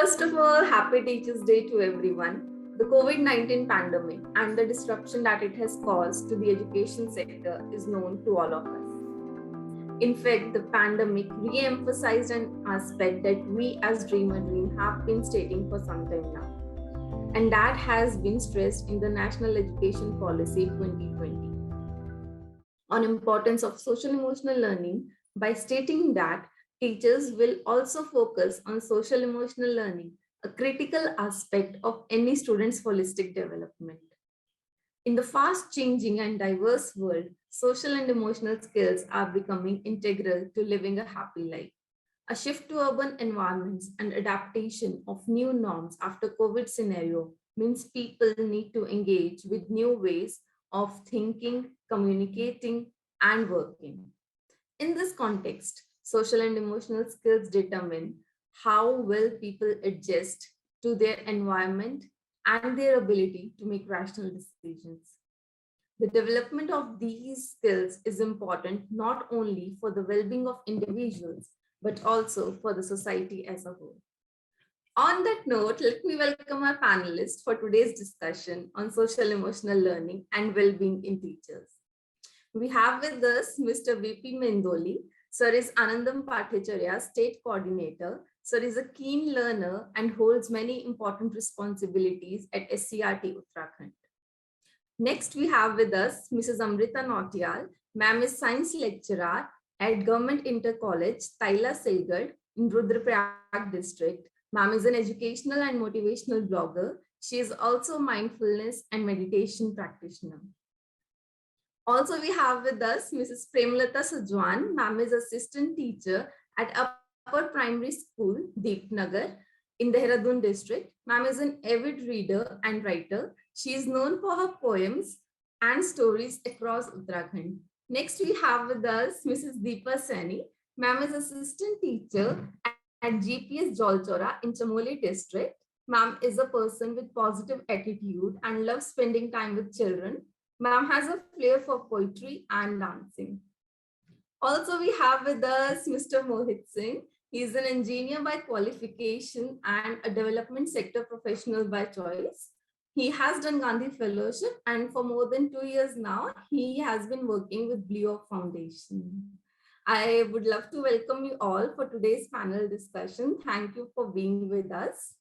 First of all, happy Teachers' Day to everyone. The COVID 19 pandemic and the disruption that it has caused to the education sector is known to all of us. In fact, the pandemic re emphasized an aspect that we as Dreamer Dream have been stating for some time now, and that has been stressed in the National Education Policy 2020 on importance of social emotional learning by stating that teachers will also focus on social emotional learning, a critical aspect of any student's holistic development. In the fast changing and diverse world, social and emotional skills are becoming integral to living a happy life. A shift to urban environments and adaptation of new norms after COVID scenario means people need to engage with new ways of thinking, communicating, and working. In this context, social and emotional skills determine how well people adjust to their environment and their ability to make rational decisions. The development of these skills is important not only for the well-being of individuals, but also for the society as a whole. On that note, let me welcome our panelists for today's discussion on social emotional learning and well-being in teachers. We have with us Mr. VP Mendoli. Sir is Anandam Pathacharya, State Coordinator. Sir is a keen learner and holds many important responsibilities at SCRT Uttarakhand. Next, we have with us Mrs. Amrita Nautiyal. Ma'am is Science Lecturer at Government Inter College, Taila Silgad in Rudraprayag district. Ma'am is an educational and motivational blogger. She is also mindfulness and meditation practitioner. Also, we have with us Mrs. Premlata Sajwan. Ma'am is assistant teacher at Upper Primary School, Deepnagar, in Dehradun district. Ma'am is an avid reader and writer. She is known for her poems and stories across Uttarakhand. Next, we have with us Mrs. Deepa Saini. Ma'am is assistant teacher at GPS Jolchora in Chamoli district. Ma'am is a person with positive attitude and loves spending time with children. Ma'am has a flair for poetry and dancing. Also, we have with us Mr. Mohit Singh. He is an engineer by qualification and a development sector professional by choice. He has done Gandhi Fellowship, and for more than 2 years now, he has been working with Blue Oak Foundation. I would love to welcome you all for today's panel discussion. Thank you for being with us.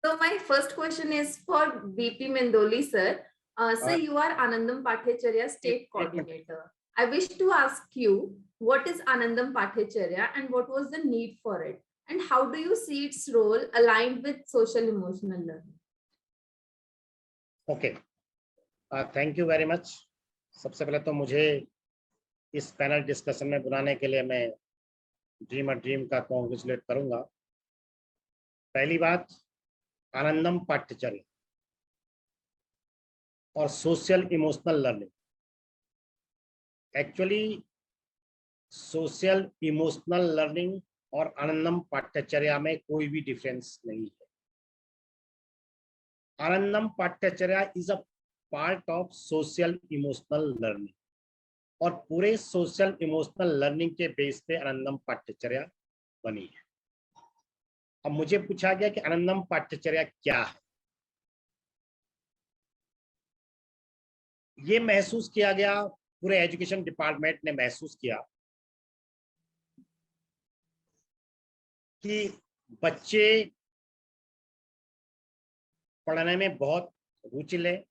So my first question is for VP Mendoli, sir. Sir, you are Anandam Pathacharya State Coordinator. I wish to ask you, what is Anandam Pathacharya and what was the need for it? And how do you see its role aligned with social emotional learning? Okay. Thank you very much. सबसे पहले तो मुझे इस panel discussion में बुलाने के लिए मैं ड्रीमर ड्रीम का कॉन्ग्रेचुलेट करूंगा। पहली बात, आनंदम पाठ्यचर्या और social emotional learning. Actually social emotional learning और आनंदम पाठ्यचर्या में कोई भी डिफरेंस नहीं है। आनंदम पाठ्यचर्या is a part of social emotional learning और पूरे सोशल इमोशनल लर्निंग के बेस पे आनंदम पाठ्यचर्या बनी है। अब मुझे पूछा गया कि आनंदम पाठ्यचर्या क्या है। ये महसूस किया गया, पूरे एजुकेशन डिपार्टमेंट ने महसूस किया कि बच्चे पढ़ने में बहुत रुचि लें,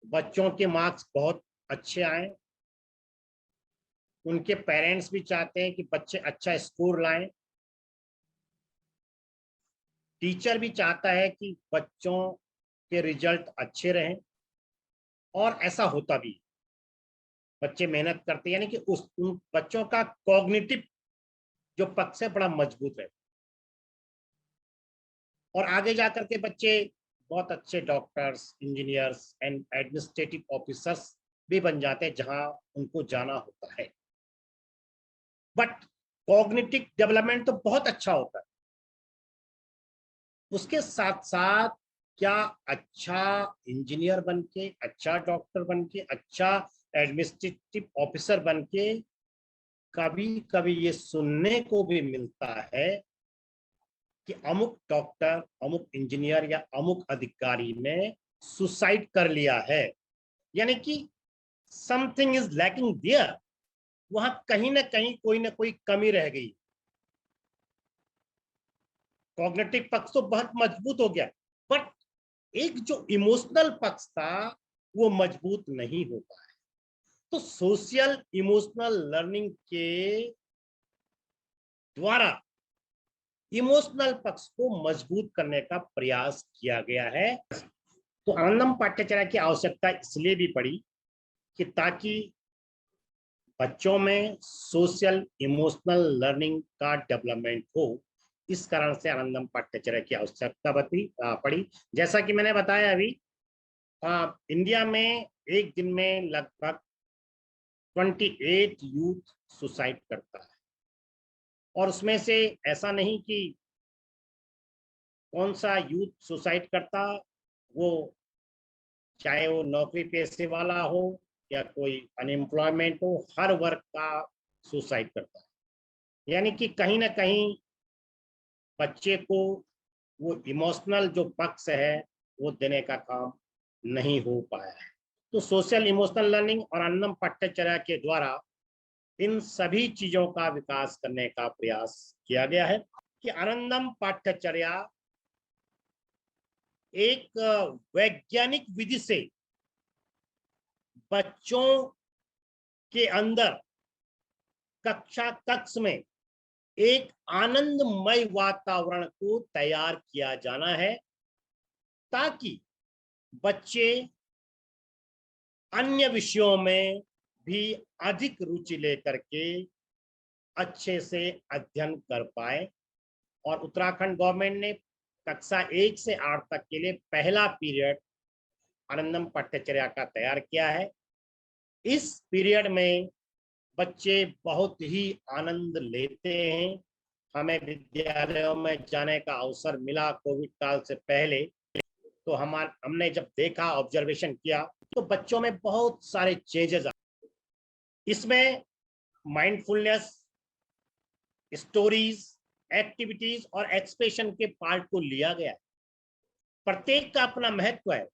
बच्चों के मार्क्स बहुत अच्छे आए, उनके पेरेंट्स भी चाहते हैं कि बच्चे अच्छा स्कोर लाएं, टीचर भी चाहता है कि बच्चों के रिजल्ट अच्छे रहें, और ऐसा होता भी। बच्चे मेहनत करते हैं, यानी कि उन बच्चों का कॉग्निटिव जो पक्ष है बड़ा मजबूत है और आगे जाकर के बच्चे बहुत अच्छे doctors, engineers and administrative officers भी बन जाते हैं जहां उनको जाना होता है। बट कॉग्निटिव डेवलपमेंट तो बहुत अच्छा होता है, उसके साथ साथ क्या अच्छा इंजीनियर बनके, अच्छा डॉक्टर बनके, अच्छा एडमिनिस्ट्रेटिव ऑफिसर बनके कभी कभी ये सुनने को भी मिलता है कि अमुक डॉक्टर, अमुक इंजीनियर या अमुक अधिकारी ने सुसाइड कर लिया है, यानी कि समथिंग इज लैकिंग देयर, वहां कहीं ना कोई कमी रह गई। कॉग्निटिव पक्ष तो बहुत मजबूत हो गया, बट एक जो इमोशनल पक्ष था वो मजबूत नहीं हो पाया। तो सोशल इमोशनल लर्निंग के द्वारा इमोशनल पक्ष को मजबूत करने का प्रयास किया गया है। तो आनंदम पाठ्यचर्या की आवश्यकता इसलिए भी पड़ी कि ताकि बच्चों में सोशल इमोशनल लर्निंग का डेवलपमेंट हो। इस कारण से आनंदम पाठ्यचर्या की आवश्यकता पड़ी। जैसा कि मैंने बताया अभी, इंडिया में एक दिन में लगभग 28 यूथ सुसाइड करता है, और उसमें से ऐसा नहीं कि कौन सा यूथ सुसाइड करता, वो चाहे वो नौकरी पेशे वाला हो या कोई अनएम्प्लॉयमेंट हो, हर वर्ग का सुसाइड करता है। यानी कि कहीं ना कहीं बच्चे को वो इमोशनल जो पक्ष है वो देने का काम नहीं हो पाया है। तो सोशल इमोशनल लर्निंग और आनंदम पाठ्यचर्या के द्वारा इन सभी चीजों का विकास करने का प्रयास किया गया है कि आनंदम पाठ्यचर्या एक वैज्ञानिक विधि से बच्चों के अंदर कक्ष में एक आनंदमय वातावरण को तैयार किया जाना है, ताकि बच्चे अन्य विषयों में भी अधिक रुचि लेकर के अच्छे से अध्ययन कर पाए। और उत्तराखंड गवर्नमेंट ने कक्षा 1 से 8 तक के लिए पहला पीरियड आनंदम पाठ्यचर्या का तैयार किया है। इस पीरियड में बच्चे बहुत ही आनंद लेते हैं। हमें विद्यालयों में जाने का अवसर मिला कोविड काल से पहले, तो हमने जब देखा, ऑब्जर्वेशन किया, तो बच्चों में बहुत सारे चेंजेस आए। इसमें माइंडफुलनेस, स्टोरीज, एक्टिविटीज और एक्सप्रेशन के पार्ट को लिया गया। प्रत्येक का अपना महत्व है।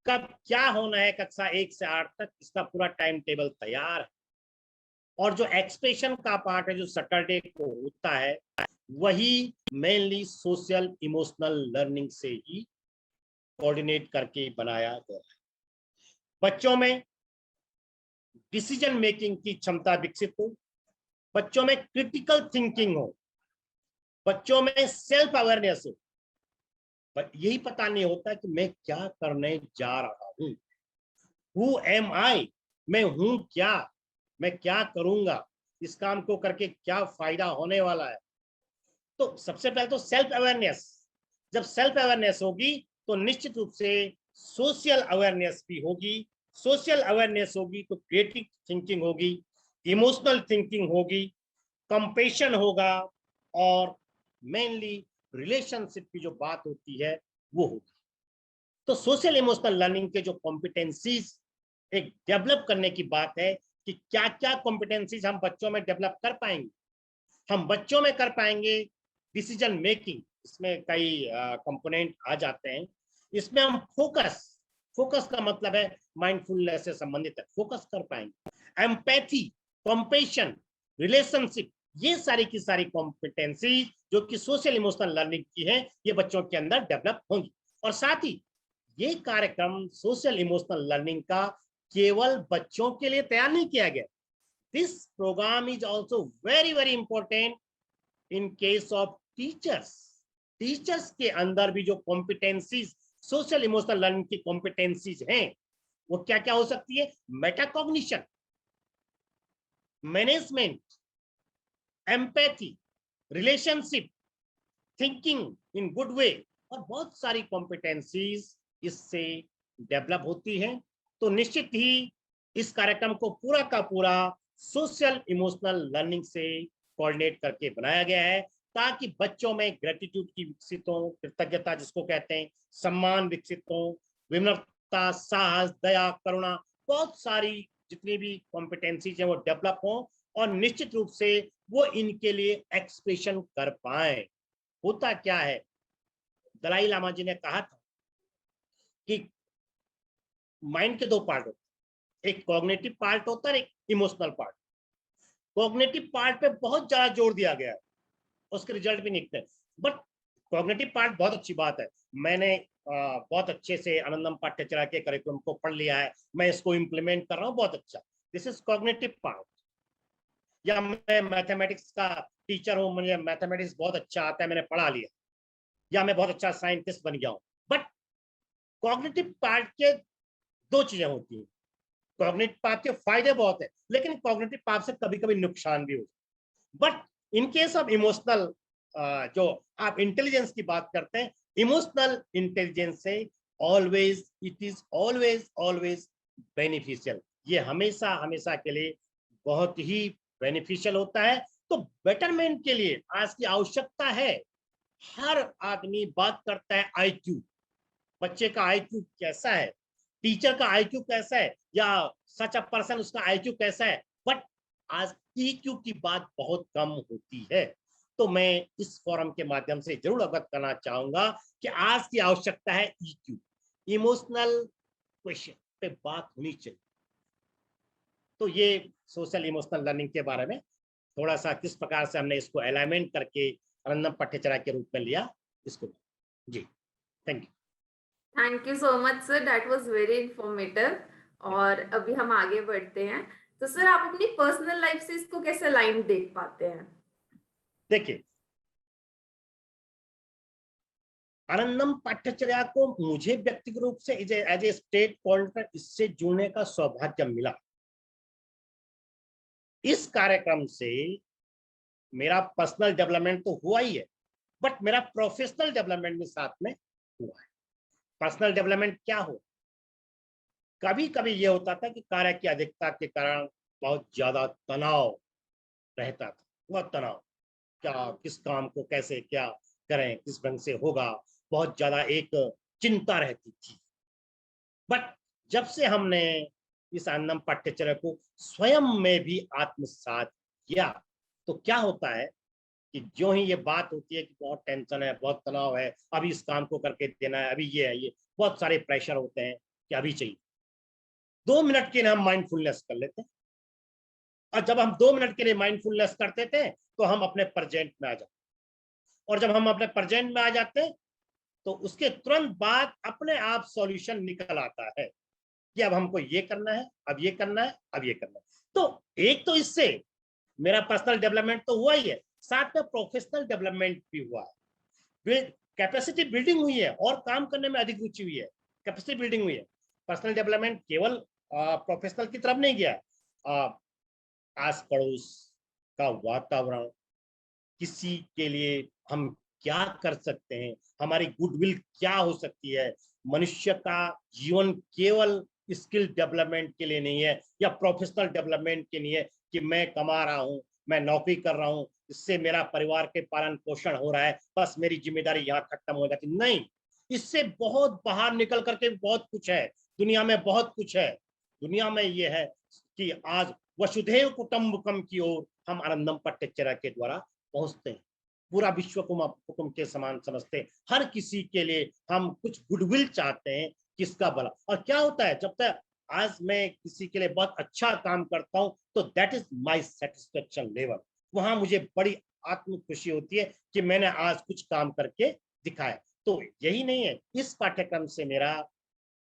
कब क्या होना है कक्षा 1 से 8 तक, इसका पूरा टाइम टेबल तैयार है। और जो एक्सप्रेशन का पार्ट है जो सैटरडे को होता है, वही मेनली सोशल इमोशनल लर्निंग से ही कोऑर्डिनेट करके बनाया गया है। बच्चों में डिसीजन मेकिंग की क्षमता विकसित हो, बच्चों में क्रिटिकल थिंकिंग हो, बच्चों में सेल्फ अवेयरनेस हो। पर यही पता नहीं होता कि मैं क्या करने जा रहा हूं, हु एम आई, मैं हूं क्या, मैं क्या करूंगा, इस काम को करके क्या फायदा होने वाला है। तो सबसे पहले तो सेल्फ अवेयरनेस। जब सेल्फ अवेयरनेस होगी तो निश्चित रूप से सोशल अवेयरनेस भी होगी। सोशल अवेयरनेस होगी तो क्रिएटिव थिंकिंग होगी, इमोशनल थिंकिंग होगी, कंपेशन होगा, और मेनली रिलेशनशिप की जो बात होती है वो होगी। तो सोशल इमोशनल लर्निंग के जो कॉम्पिटेंसीज एक डेवलप करने की बात है कि क्या क्या कॉम्पिटेंसीज हम बच्चों में डेवलप कर पाएंगे। हम बच्चों में कर पाएंगे डिसीजन मेकिंग, इसमें कई कंपोनेंट आ जाते हैं। इसमें हम फोकस का मतलब है माइंडफुलनेस से संबंधित है, फोकस कर पाएंगे। एम्पैथी, कंपैशन, रिलेशनशिप, ये सारी की सारी कॉम्पिटेंसी जो कि सोशल इमोशनल लर्निंग की है, ये बच्चों के अंदर डेवलप होंगी। और साथ ही ये कार्यक्रम सोशल इमोशनल लर्निंग का केवल बच्चों के लिए तैयार नहीं किया गया। This program is also very important in case of teachers. Teachers के अंदर भी जो कॉम्पिटेंसीज सोशल इमोशनल लर्निंग की कॉम्पिटेंसीज हैं, वो क्या क्या हो सकती है? Metacognition, management, empathy, relationship, thinking in good way, और बहुत सारी कॉम्पिटेंसीज इससे डेवलप होती हैं। तो निश्चित ही इस कार्यक्रम को पूरा का पूरा सोशल इमोशनल लर्निंग से कोऑर्डिनेट करके बनाया गया है, ताकि बच्चों में ग्रेटिट्यूड की विकसित हो, कृतज्ञता जिसको कहते हैं, सम्मान विकसित हो, विनम्रता, साहस, दया, करुणा, बहुत सारी जितनी भी कॉम्पिटेंसीज हैं वो डेवलप हो, और निश्चित रूप से वो इनके लिए एक्सप्रेशन कर पाए। होता क्या है, दलाई लामा जी ने कहा था कि माइंड के दो पार्ट होते हैं, एक कॉग्निटिव पार्ट होता है, एक इमोशनल पार्ट। कॉग्निटिव पार्ट पे बहुत ज्यादा जोर दिया गया है, उसके रिजल्ट भी निकलते हैं, बट कॉग्निटिव पार्ट बहुत अच्छी बात है। मैंने बहुत अच्छे से आनंदम पाठ्यचर्या के करिकुलम को पढ़ लिया है, मैं इसको इम्प्लीमेंट कर रहा हूँ, बहुत अच्छा। This is cognitive part. या मैं मैथमेटिक्स का टीचर हूँ, मुझे मैथमेटिक्स बहुत अच्छा आता है, मैंने पढ़ा लिया, या मैं बहुत अच्छा साइंटिस्ट बन गया हूँ। बट कॉग्निटिव पार्ट के दो चीजें होती हैं। कॉग्निटिव पार्ट के फायदे बहुत है, लेकिन कॉग्निटिव पार्ट से कभी कभी नुकसान भी होता है। But in case of emotional, जो आप इंटेलिजेंस की बात करते हैं, इमोशनल इंटेलिजेंस से always it is always always beneficial. ये हमेशा हमेशा के लिए बहुत ही बेनिफिशियल होता है। तो बेटरमेंट के लिए आज की आवश्यकता है। हर आदमी बात करता है आईक्यू, बच्चे का आईक्यू कैसा है, टीचर का आईक्यू कैसा है, या सच अ पर्सन उसका आईक्यू कैसा है, बट आज ईक्यू की बात बहुत कम होती है। तो मैं इस फोरम के माध्यम से जरूर अवगत करना चाहूंगा कि आज की आवश्यकता है ईक्यू, इमोशनल क्वेश्चन पे बात होनी चाहिए। तो ये सोशल इमोशनल लर्निंग के बारे में थोड़ा सा किस प्रकार से हमने इसको अलाइनमेंट करके आनंदम पाठ्यचर्या के रूप में लिया, इसको। जी, thank you. Thank you so much sir, that was very informative. और अभी हम आगे बढ़ते हैं। तो सर, आप अपनी पर्सनल लाइफ से इसको कैसे लाइन देख पाते हैं? देखिए, आनंदम पाठ्यचर्या को मुझे व्यक्तिगत रूप से एज ए स्टेट कोऑर्डिनेटर इससे जुड़ने का सौभाग्य मिला। इस कार्यक्रम से मेरा पर्सनल डेवलपमेंट तो हुआ ही है, बट मेरा प्रोफेशनल डेवलपमेंट भी साथ में हुआ है। पर्सनल डेवलपमेंट क्या हो, कभी कभी ये होता था कि कार्य की अधिकता के कारण बहुत ज्यादा तनाव रहता था, बहुत तनाव, क्या किस काम को कैसे क्या करें, किस ढंग से होगा, बहुत ज्यादा एक चिंता रहती थी। बट जब से हमने इस आनंदम पाठ्यचर्या को स्वयं में भी आत्मसात किया, तो क्या होता है कि जो ही ये बात होती है कि बहुत टेंशन है, बहुत तनाव है, अभी इस काम को करके देना है, अभी ये है, ये बहुत सारे प्रेशर होते हैं कि अभी चाहिए, 2 मिनट के लिए हम माइंडफुलनेस कर लेते हैं। और जब हम 2 मिनट के लिए माइंडफुलनेस करते थे तो हम अपने प्रेजेंट में आ जाते, और जब हम अपने प्रेजेंट में आ जाते हैं तो उसके तुरंत बाद अपने आप सॉल्यूशन निकल आता है कि अब हमको ये करना है, अब ये करना है, अब ये करना है। तो एक तो इससे मेरा पर्सनल डेवलपमेंट तो हुआ ही है, साथ में प्रोफेशनल डेवलपमेंट भी हुआ है, कैपेसिटी बिल्डिंग हुई है और काम करने में अधिक रुचि हुई है, कैपेसिटी बिल्डिंग हुई है। पर्सनल डेवलपमेंट केवल प्रोफेशनल की तरफ नहीं गया, आस पड़ोस का वातावरण, किसी के लिए हम क्या कर सकते हैं, हमारी गुडविल क्या हो सकती है। मनुष्य का जीवन केवल स्किल डेवलपमेंट के लिए नहीं है या प्रोफेशनल डेवलपमेंट के लिए कि मैं कमा रहा हूं, मैं नौकरी कर रहा हूं, इससे मेरा परिवार के पालन पोषण हो रहा है, बस मेरी जिम्मेदारी यहाँ खत्म हो जाती। नहीं, इससे बहुत बाहर निकल करके बहुत कुछ है, दुनिया में बहुत कुछ है। दुनिया में ये है कि आज वसुधैव कुटुंबकम की ओर हम आनंदम पाठ्यचर्या के द्वारा पहुंचते हैं, पूरा विश्व को कुटुंब के समान समझते हैं, हर किसी के लिए हम कुछ गुडविल चाहते हैं, किसका भला। और क्या होता है, जब तक आज मैं किसी के लिए बहुत अच्छा काम करता हूं तो that is my satisfaction level, वहां मुझे बड़ी आत्म खुशी होती है कि मैंने आज कुछ काम करके दिखाया। तो यही नहीं है, इस पाठ्यक्रम से मेरा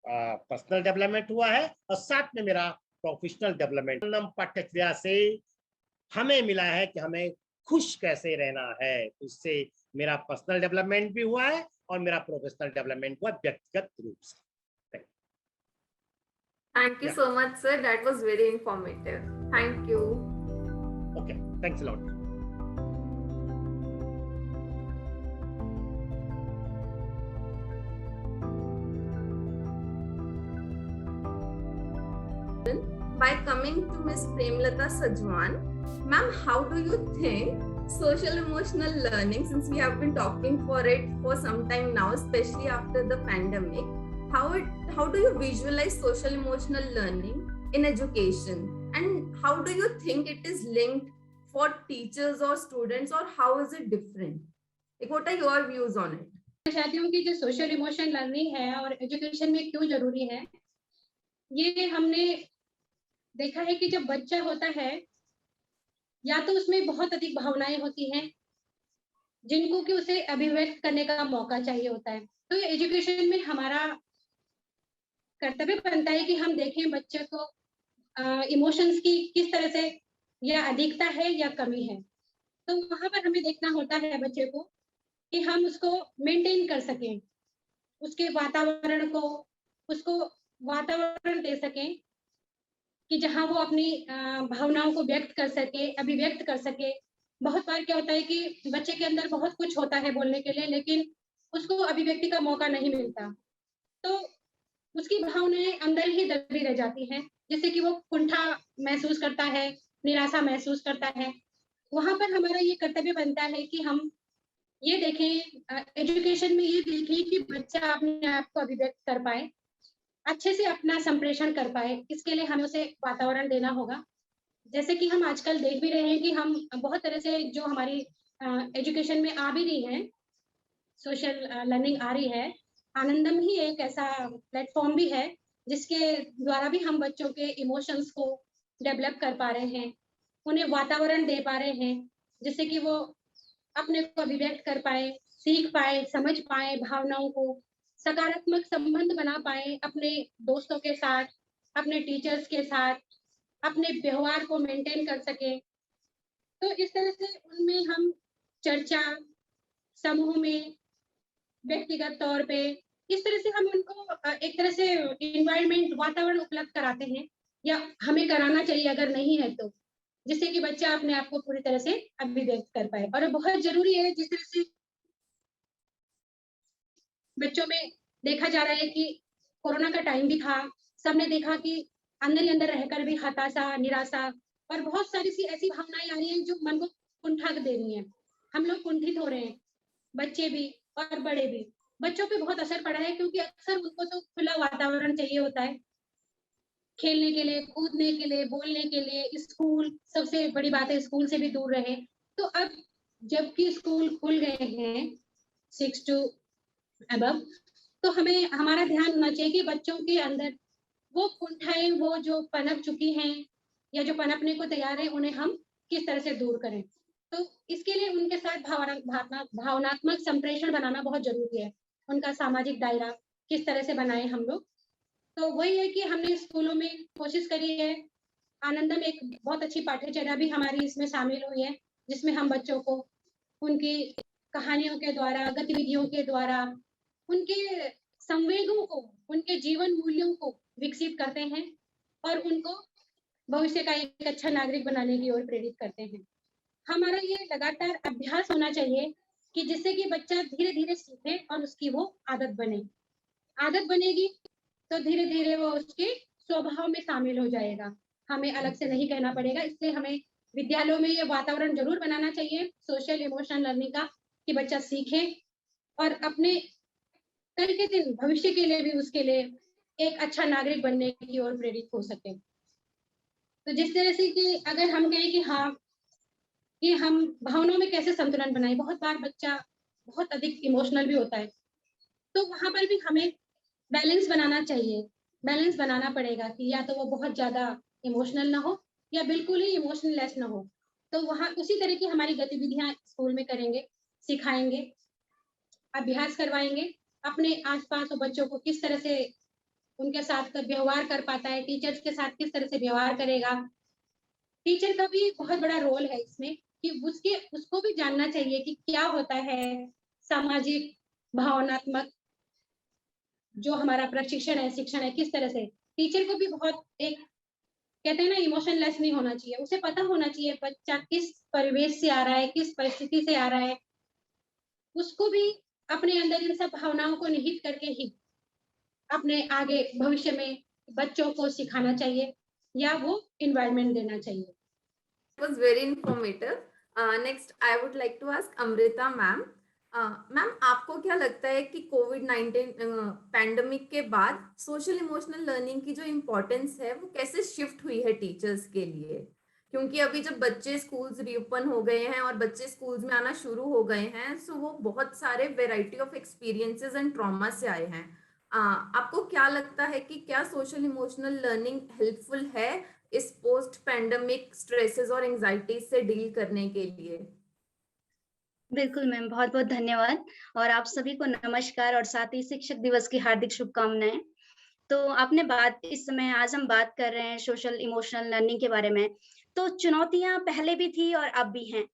पर्सनल डेवलपमेंट हुआ है और साथ में मेरा प्रोफेशनल डेवलपमेंट। पाठ्यचर्या से हमें मिला है कि हमें खुश कैसे रहना है, इससे मेरा पर्सनल डेवलपमेंट भी हुआ है और मेरा प्रोफेशनल डेवलपमेंट हुआ व्यक्तिगत रूप से। Thank you so much, sir. That was very informative. Thank you. Okay, thanks a lot. By coming to Miss Premlata Sajwan, ma'am, how do you think social emotional learning, since we have been talking for it for some time now, especially after the pandemic, how do you visualize social emotional learning in education, And how do you think it is linked for teachers or students, or how is it different? Like, what are your views on it? मैं चाहती हूँ कि जो social emotion learning है और education में क्यों जरूरी है, ये हमने देखा है कि जब बच्चा होता है या तो उसमें बहुत अधिक भावनाएं होती हैं जिनको कि उसे अभिव्यक्त करने का मौका चाहिए होता है। तो एजुकेशन में हमारा कर्तव्य बनता है कि हम देखें बच्चे को इमोशंस की किस तरह से या अधिकता है या कमी है। तो वहां पर हमें देखना होता है बच्चे को कि हम उसको मेंटेन कर सकें, उसके वातावरण को, उसको वातावरण दे सकें कि जहां वो अपनी भावनाओं को व्यक्त कर सके, अभिव्यक्त कर सके। बहुत बार क्या होता है कि बच्चे के अंदर बहुत कुछ होता है बोलने के लिए, लेकिन उसको अभिव्यक्ति का मौका नहीं मिलता, तो उसकी भावनाएं अंदर ही दबी रह जाती हैं, जिससे कि वो कुंठा महसूस करता है, निराशा महसूस करता है। वहां पर हमारा ये कर्तव्य बनता है कि हम ये देखें, एजुकेशन में ये देखें कि बच्चा अपने आप को अभिव्यक्त कर पाए, अच्छे से अपना संप्रेषण कर पाए। इसके लिए हमें उसे वातावरण देना होगा। जैसे कि हम आजकल देख भी रहे हैं कि हम बहुत तरह से जो हमारी एजुकेशन में आ भी रही है, सोशल लर्निंग आ रही है। आनंदम ही एक ऐसा प्लेटफॉर्म भी है जिसके द्वारा भी हम बच्चों के इमोशंस को डेवलप कर पा रहे हैं, उन्हें वातावरण दे पा रहे हैं, जिससे कि वो अपने को अभिव्यक्त कर पाए, सीख पाए, समझ पाए भावनाओं को, सकारात्मक संबंध बना पाए अपने दोस्तों के साथ, अपने टीचर्स के साथ, अपने व्यवहार को मेंटेन कर सके। तो इस तरह से उनमें हम चर्चा, समूह में, व्यक्तिगत तौर पे, इस तरह से हम उनको एक तरह से इन्वायरमेंट, वातावरण उपलब्ध कराते हैं, या हमें कराना चाहिए अगर नहीं है तो, जिससे कि बच्चा अपने आप को पूरी तरह से अभिव्यक्त कर पाए। और बहुत जरूरी है, जिस तरह से बच्चों में देखा जा रहा है कि कोरोना का टाइम भी था, सबने देखा कि अंदर ही अंदर रहकर भी हताशा, निराशा और बहुत सारी सी ऐसी भावनाएं आ रही हैं जो मन को कुंठा दे रही हैं। हम लोग कुंठित हो रहे हैं, बच्चे भी और बड़े भी। बच्चों पे बहुत असर पड़ा है क्योंकि अक्सर उनको तो खुला वातावरण चाहिए होता है, खेलने के लिए, कूदने के लिए, बोलने के लिए। स्कूल सबसे बड़ी बात है, स्कूल से भी दूर रहे। तो अब जबकि स्कूल खुल गए हैं 6 to above, तो हमें हमारा ध्यान होना चाहिए कि बच्चों के अंदर वो कुंठाएं, वो जो पनप चुकी हैं या जो पनपने को तैयार है, उन्हें हम किस तरह से दूर करें। तो इसके लिए उनके साथ भावनात्मक संप्रेषण बनाना बहुत जरूरी है। उनका सामाजिक दायरा किस तरह से बनाए हम लोग। तो वही है कि हमने स्कूलों में कोशिश करी है। आनंदम एक बहुत अच्छी पाठ्यचर्या भी हमारी इसमें शामिल हुई है, जिसमें हम बच्चों को उनकी कहानियों के द्वारा, गतिविधियों के द्वारा, उनके संवेगों को, उनके जीवन मूल्यों को विकसित करते हैं और उनको भविष्य का एक अच्छा नागरिक बनाने की ओर प्रेरित करते हैं। हमारा ये लगातार अभ्यास होना चाहिए कि जिससे कि बच्चा धीरे धीरे सीखे और उसकी वो आदत बने। आदत बनेगी तो धीरे धीरे वो उसके स्वभाव में शामिल हो जाएगा। हमें अलग से नहीं कहना पड़ेगा। इसलिए हमें विद्यालयों में ये वातावरण जरूर बनाना चाहिए सोशल इमोशनल लर्निंग का, कि बच्चा सीखे और अपने कल के दिन भविष्य के लिए भी उसके लिए एक अच्छा नागरिक बनने की ओर प्रेरित हो सके। तो जिस तरह से कि अगर हम कहें कि हाँ, कि हम भावनाओं में कैसे संतुलन बनाए। बहुत बार बच्चा बहुत अधिक इमोशनल भी होता है, तो वहां पर भी हमें बैलेंस बनाना चाहिए। बैलेंस बनाना पड़ेगा कि या तो वो बहुत ज्यादा इमोशनल ना हो या बिल्कुल ही इमोशनलेस ना हो। तो वहां उसी तरह की हमारी गतिविधियां स्कूल में करेंगे, सिखाएंगे, अभ्यास करवाएंगे। अपने आसपास बच्चों को किस तरह से उनके साथ व्यवहार कर पाता है, टीचर्स के साथ किस तरह से व्यवहार करेगा। टीचर का भी बहुत बड़ा रोल है इसमें कि उसको भी जानना चाहिए कि क्या होता है सामाजिक, भावनात्मक जो हमारा प्रशिक्षण है, शिक्षण है, किस तरह से। टीचर को भी बहुत एक कहते हैं ना, इमोशनलेस नहीं होना चाहिए। उसे पता होना चाहिए बच्चा किस परिवेश से आ रहा है, किस परिस्थिति से आ रहा है। उसको भी अपने अंदर इन सब भावनाओं को निहित करके ही अपने आगे भविष्य में बच्चों को सिखाना चाहिए या वो इन्वायरमेंट देना चाहिए। It was very informative. Next, I would like to ask Amrita ma'am. Ma'am, आपको क्या लगता है कि कोविड-19 पैंडेमिक के बाद सोशल इमोशनल लर्निंग की जो इम्पोर्टेंस है वो कैसे शिफ्ट हुई है टीचर्स के लिए? क्योंकि अभी जब बच्चे स्कूल्स रीओपन हो गए हैं और बच्चे स्कूल्स में आना शुरू हो गए हैं, सो वो बहुत सारे variety of experiences and trauma से आए हैं। आपको क्या लगता है कि क्या सोशल इमोशनल लर्निंग हेल्पफुल है इस पोस्ट पैंडेमिक स्ट्रेसेस और एंजाइटीज से डील करने के लिए? बिल्कुल मैम, बहुत-बहुत धन्यवाद और आप सभी को नमस्कार और साथ ही शिक्षक दिवस की हार्दिक शुभकामनाएँ। तो आपने बात इस समय आज हम बात कर रहे हैं सोशल इमोशनल लर्निंग के बारे में। तो चुनौतियाँ पहले भी थी और अब भी हैं।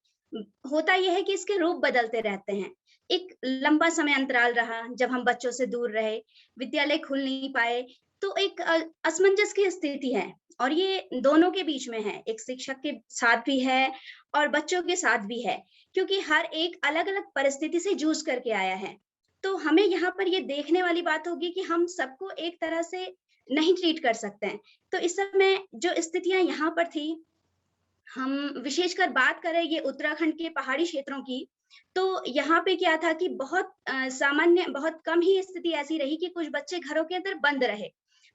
होता ये है कि इसके रूप बदलते रहते हैं। एक लंबा समय अंतराल रहा जब हम बच्चों से दूर रहे, विद्यालय खुल नहीं पाए, तो एक असमंजस की स्थिति है और ये दोनों के बीच में है। एक शिक्षक के साथ भी है और बच्चों के साथ भी है, क्योंकि हर एक अलग-अलग परिस्थिति से जूझ करके आया है। तो हमें यहाँ पर ये देखने वाली बात होगी कि हम सबको एक तरह से नहीं ट्रीट कर सकते हैं। तो इस समय जो स्थितियाँ यहाँ पर थी, हम विशेषकर बात करें ये उत्तराखंड के पहाड़ी क्षेत्रों की, तो यहाँ पे क्या था कि बहुत सामान्य बहुत कम ही स्थिति ऐसी रही कि कुछ बच्चे घरों के अंदर बंद रहे।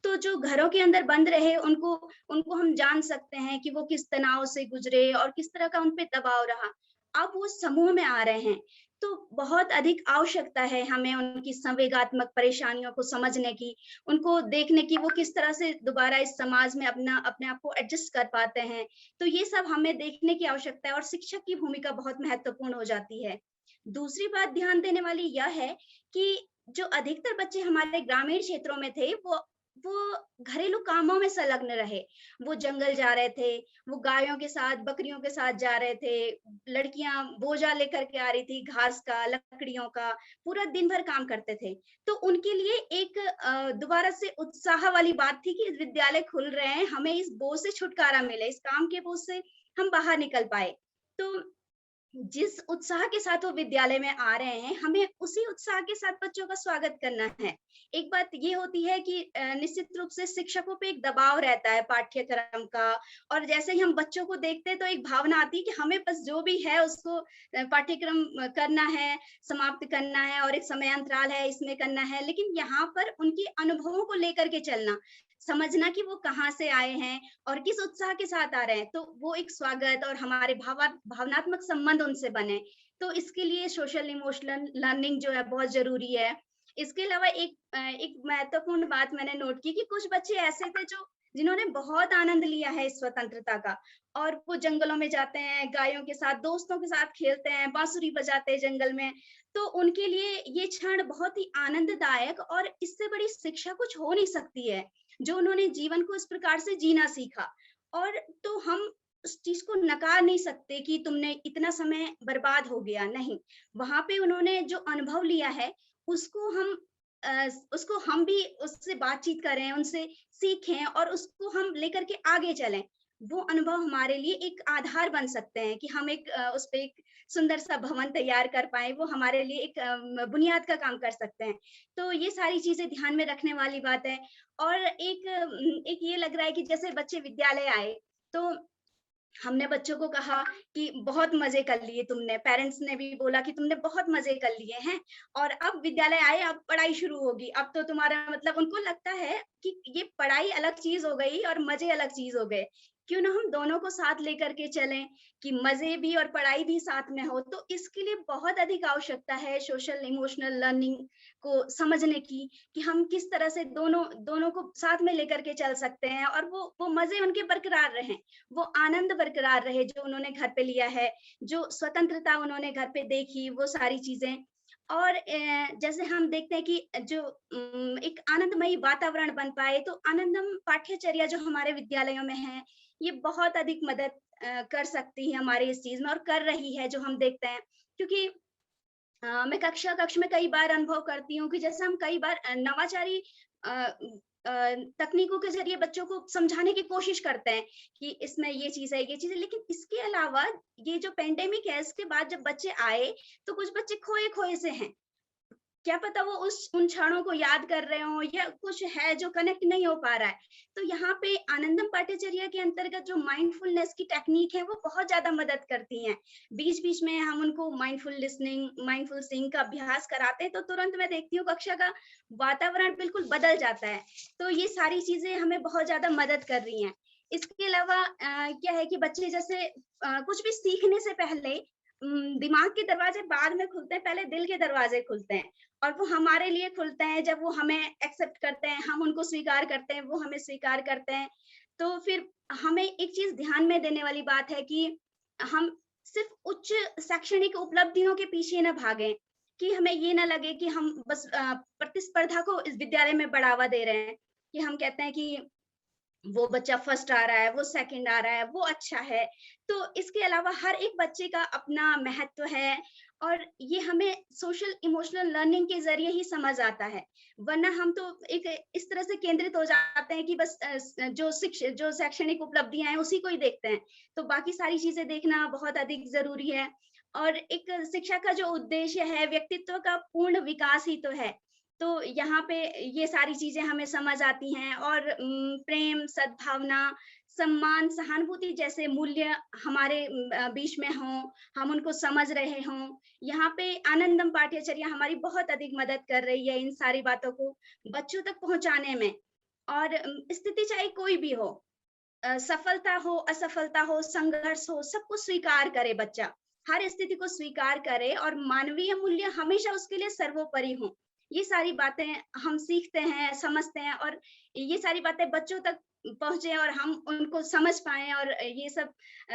तो जो घरों के अंदर बंद रहे उनको उनको हम जान सकते हैं कि वो किस तनाव से गुज़रे और किस तरह का उन पे दबाव रहा। अब वो समूह में आ रहे हैं, तो बहुत अधिक आवश्यकता है हमें उनकी संवेगात्मक परेशानियों को समझने की, उनको देखने की वो किस तरह से दोबारा इस समाज में अपने आप को एडजस्ट कर पाते हैं। तो ये सब हमें देखने की आवश्यकता है और शिक्षक की भूमिका बहुत महत्वपूर्ण हो जाती है। दूसरी बात ध्यान देने वाली यह है कि जो अधिकतर बच्चे हमारे ग्रामीण क्षेत्रों में थे, वो घरेलू कामों में संलग्न रहे। वो जंगल जा रहे थे, वो गायों के साथ, बकरियों के साथ जा रहे थे, लड़कियाँ बोझा लेकर के आ रही थी घास का, लकड़ियों का, पूरा दिन भर काम करते थे। तो उनके लिए एक दोबारा से उत्साह वाली बात थी कि विद्यालय खुल रहे हैं, हमें इस बोझ से छुटकारा मिले, इस काम के बोझ से हम बाहर निकल पाए। तो जिस उत्साह के साथ वो विद्यालय में आ रहे हैं, हमें उसी उत्साह के साथ बच्चों का स्वागत करना है। एक बात ये होती है कि निश्चित रूप से शिक्षकों पे एक दबाव रहता है पाठ्यक्रम का और जैसे ही हम बच्चों को देखते हैं तो एक भावना आती है कि हमें बस जो भी है उसको पाठ्यक्रम करना है, समाप्त करना है और एक समय अंतराल है इसमें करना है। लेकिन यहाँ पर उनके अनुभवों को लेकर के चलना, समझना कि वो कहाँ से आए हैं और किस उत्साह के साथ आ रहे हैं, तो वो एक स्वागत और हमारे भावनात्मक संबंध उनसे बने। तो इसके लिए सोशल इमोशनल लर्निंग जो है बहुत ज़रूरी है। इसके अलावा एक महत्वपूर्ण बात मैंने नोट की कि कुछ बच्चे ऐसे थे जो जिन्होंने बहुत आनंद लिया है इस स्वतंत्रता का और वो जंगलों में जाते हैं, गायों के साथ, दोस्तों के साथ खेलते हैं, बांसुरी बजाते हैं जंगल में। तो उनके लिए ये क्षण बहुत ही आनंददायक और इससे बड़ी शिक्षा कुछ हो नहीं सकती है। जो उन्होंने जीवन को इस प्रकार से जीना सीखा और तो हम उस चीज को नकार नहीं सकते कि तुमने इतना समय बर्बाद हो गया, नहीं। वहां पे उन्होंने जो अनुभव लिया है उसको उसको हम भी उससे बातचीत करें, उनसे सीखें और उसको हम लेकर के आगे चलें। वो अनुभव हमारे लिए एक आधार बन सकते हैं कि हम उस पे एक सुंदर सा भवन तैयार कर पाए, वो हमारे लिए एक बुनियाद का काम कर सकते हैं। तो ये सारी चीजें ध्यान में रखने वाली बात है। और एक ये लग रहा है कि जैसे बच्चे विद्यालय आए, तो हमने बच्चों को कहा कि बहुत मजे कर लिए तुमने, पेरेंट्स ने भी बोला कि तुमने बहुत मजे कर लिए हैं और अब विद्यालय आए, अब पढ़ाई शुरू होगी, अब तो तुम्हारा मतलब उनको लगता है कि ये पढ़ाई अलग चीज हो गई और मजे अलग चीज हो गए। क्यों ना हम दोनों को साथ लेकर के चलें कि मजे भी और पढ़ाई भी साथ में हो। तो इसके लिए बहुत अधिक आवश्यकता है सोशल इमोशनल लर्निंग को समझने की कि हम किस तरह से दोनों दोनों को साथ में लेकर के चल सकते हैं और वो मजे उनके बरकरार रहें, वो आनंद बरकरार रहे जो उन्होंने घर पे लिया है, जो स्वतंत्रता उन्होंने घर पे देखी, वो सारी चीजें। और जैसे हम देखते हैं कि जो एक आनंदमयी वातावरण बन पाए, तो आनंदम पाठ्यचर्या जो हमारे विद्यालयों में है, ये बहुत अधिक मदद कर सकती है हमारी इस चीज में और कर रही है, जो हम देखते हैं। क्योंकि मैं कक्ष में कई बार अनुभव करती हूँ कि जैसे हम कई बार नवाचारी अ, तकनीकों के जरिए बच्चों को समझाने की कोशिश करते हैं कि इसमें ये चीज है, ये चीज है, लेकिन इसके अलावा ये जो पेंडेमिक है, इसके बाद जब बच्चे आए तो कुछ बच्चे खोए खोए से हैं। क्या पता वो उन क्षणों को याद कर रहे हो या कुछ है जो कनेक्ट नहीं हो पा रहा है। तो यहाँ पे आनंदम पाठ्यचर्या के अंतर्गत जो माइंडफुलनेस की टेक्निक है वो बहुत ज्यादा मदद करती हैं। बीच बीच में हम उनको माइंडफुल लिसनिंग, माइंडफुल सिंग का अभ्यास कराते हैं तो तुरंत मैं देखती हूँ कक्षा का वातावरण बिल्कुल बदल जाता है। तो ये सारी चीजें हमें बहुत ज्यादा मदद कर रही हैं। इसके अलावा क्या है कि बच्चे जैसे कुछ भी सीखने से पहले दिमाग के दरवाजे बाद में खुलते हैं, पहले दिल के दरवाजे खुलते हैं और वो हमारे लिए खुलते हैं जब वो हमें एक्सेप्ट करते हैं, हम उनको स्वीकार करते हैं, वो हमें स्वीकार करते हैं। तो फिर हमें एक चीज ध्यान में देने वाली बात है कि हम सिर्फ उच्च शैक्षणिक उपलब्धियों के पीछे न भागें, कि हमें ये ना लगे कि हम बस प्रतिस्पर्धा को इस विद्यालय में बढ़ावा दे रहे हैं, कि हम कहते हैं कि वो बच्चा फर्स्ट आ रहा है, वो सेकंड आ रहा है, वो अच्छा है। तो इसके अलावा हर एक बच्चे का अपना महत्व है और ये हमें सोशल इमोशनल लर्निंग के जरिए ही समझ आता है। वरना हम तो एक इस तरह से केंद्रित हो जाते हैं कि बस जो शैक्षणिक उपलब्धियां हैं उसी को ही देखते हैं। तो बाकी सारी चीजें देखना बहुत अधिक जरूरी है। और एक शिक्षा का जो उद्देश्य है व्यक्तित्व का पूर्ण विकास ही तो है। तो यहाँ पे ये सारी चीजें हमें समझ आती हैं और प्रेम, सद्भावना, सम्मान, सहानुभूति जैसे मूल्य हमारे बीच में हों, हम उनको समझ रहे हों। यहाँ पे आनंदम पाठ्यचर्या हमारी बहुत अधिक मदद कर रही है इन सारी बातों को बच्चों तक पहुंचाने में। और स्थिति चाहे कोई भी हो, सफलता हो, असफलता हो, संघर्ष हो, सबको स्वीकार करे बच्चा। हर स्थिति को स्वीकार करे और मानवीय मूल्य हमेशा उसके लिए सर्वोपरि हो। ये सारी बातें हम सीखते हैं, समझते हैं और ये सारी बातें बच्चों तक पहुंचे और हम उनको समझ पाए और ये सब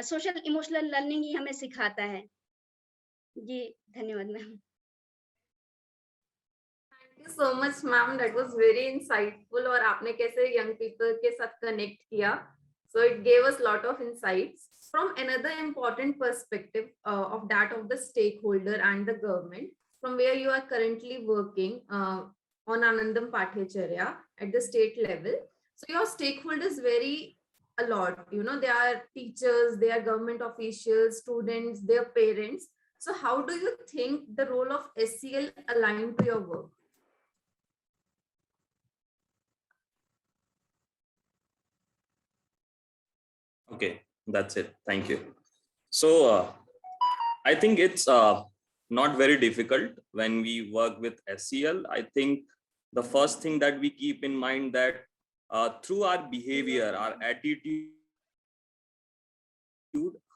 सोशल इमोशनल लर्निंग ही हमें सिखाता है। जी धन्यवाद ma'am. Thank you so much ma'am, that was very insightful. और आपने कैसे यंग पीपल के साथ कनेक्ट किया, so it gave us lot of insights. From another important perspective of that of the stakeholder and the government, from where you are currently working on Anandam Pathacharya at the state level, so your stakeholders vary a lot. You know, they are teachers, they are government officials, students, their parents. So how do you think the role of SCL aligned to your work? Okay, that's it. Thank you. So I think it's not very difficult when we work with SCL. I think the first thing that we keep in mind that through our behavior, our attitude,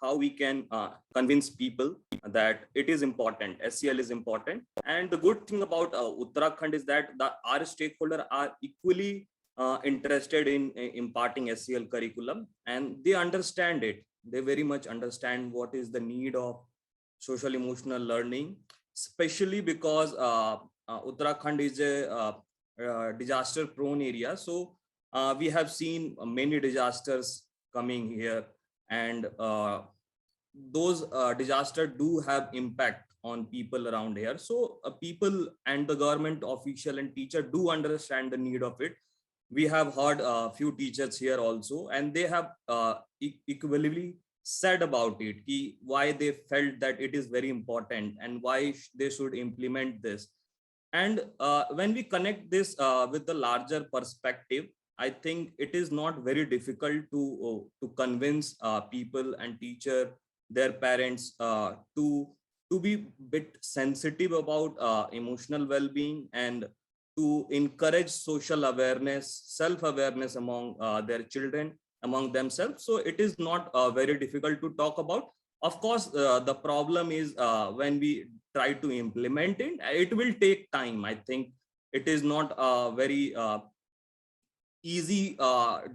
how we can convince people that it is important, SCL is important. And the good thing about Uttarakhand is that our stakeholders are equally interested in imparting SCL curriculum, and they understand it. They very much understand what is the need of social emotional learning, especially because Uttarakhand is a disaster prone area. So we have seen many disasters coming here, and those disasters do have impact on people around here. So people and the government official and teacher do understand the need of it. We have heard a few teachers here also, and they have equally said about it, why they felt that it is very important and why they should implement this. And when we connect this with the larger perspective, I think it is not very difficult to convince people and teacher, their parents to be bit sensitive about emotional well-being and to encourage social awareness, self-awareness among their children, among themselves. So it is not very difficult to talk about. Of course, the problem is when we try to implement it, it will take time. I think it is not very easy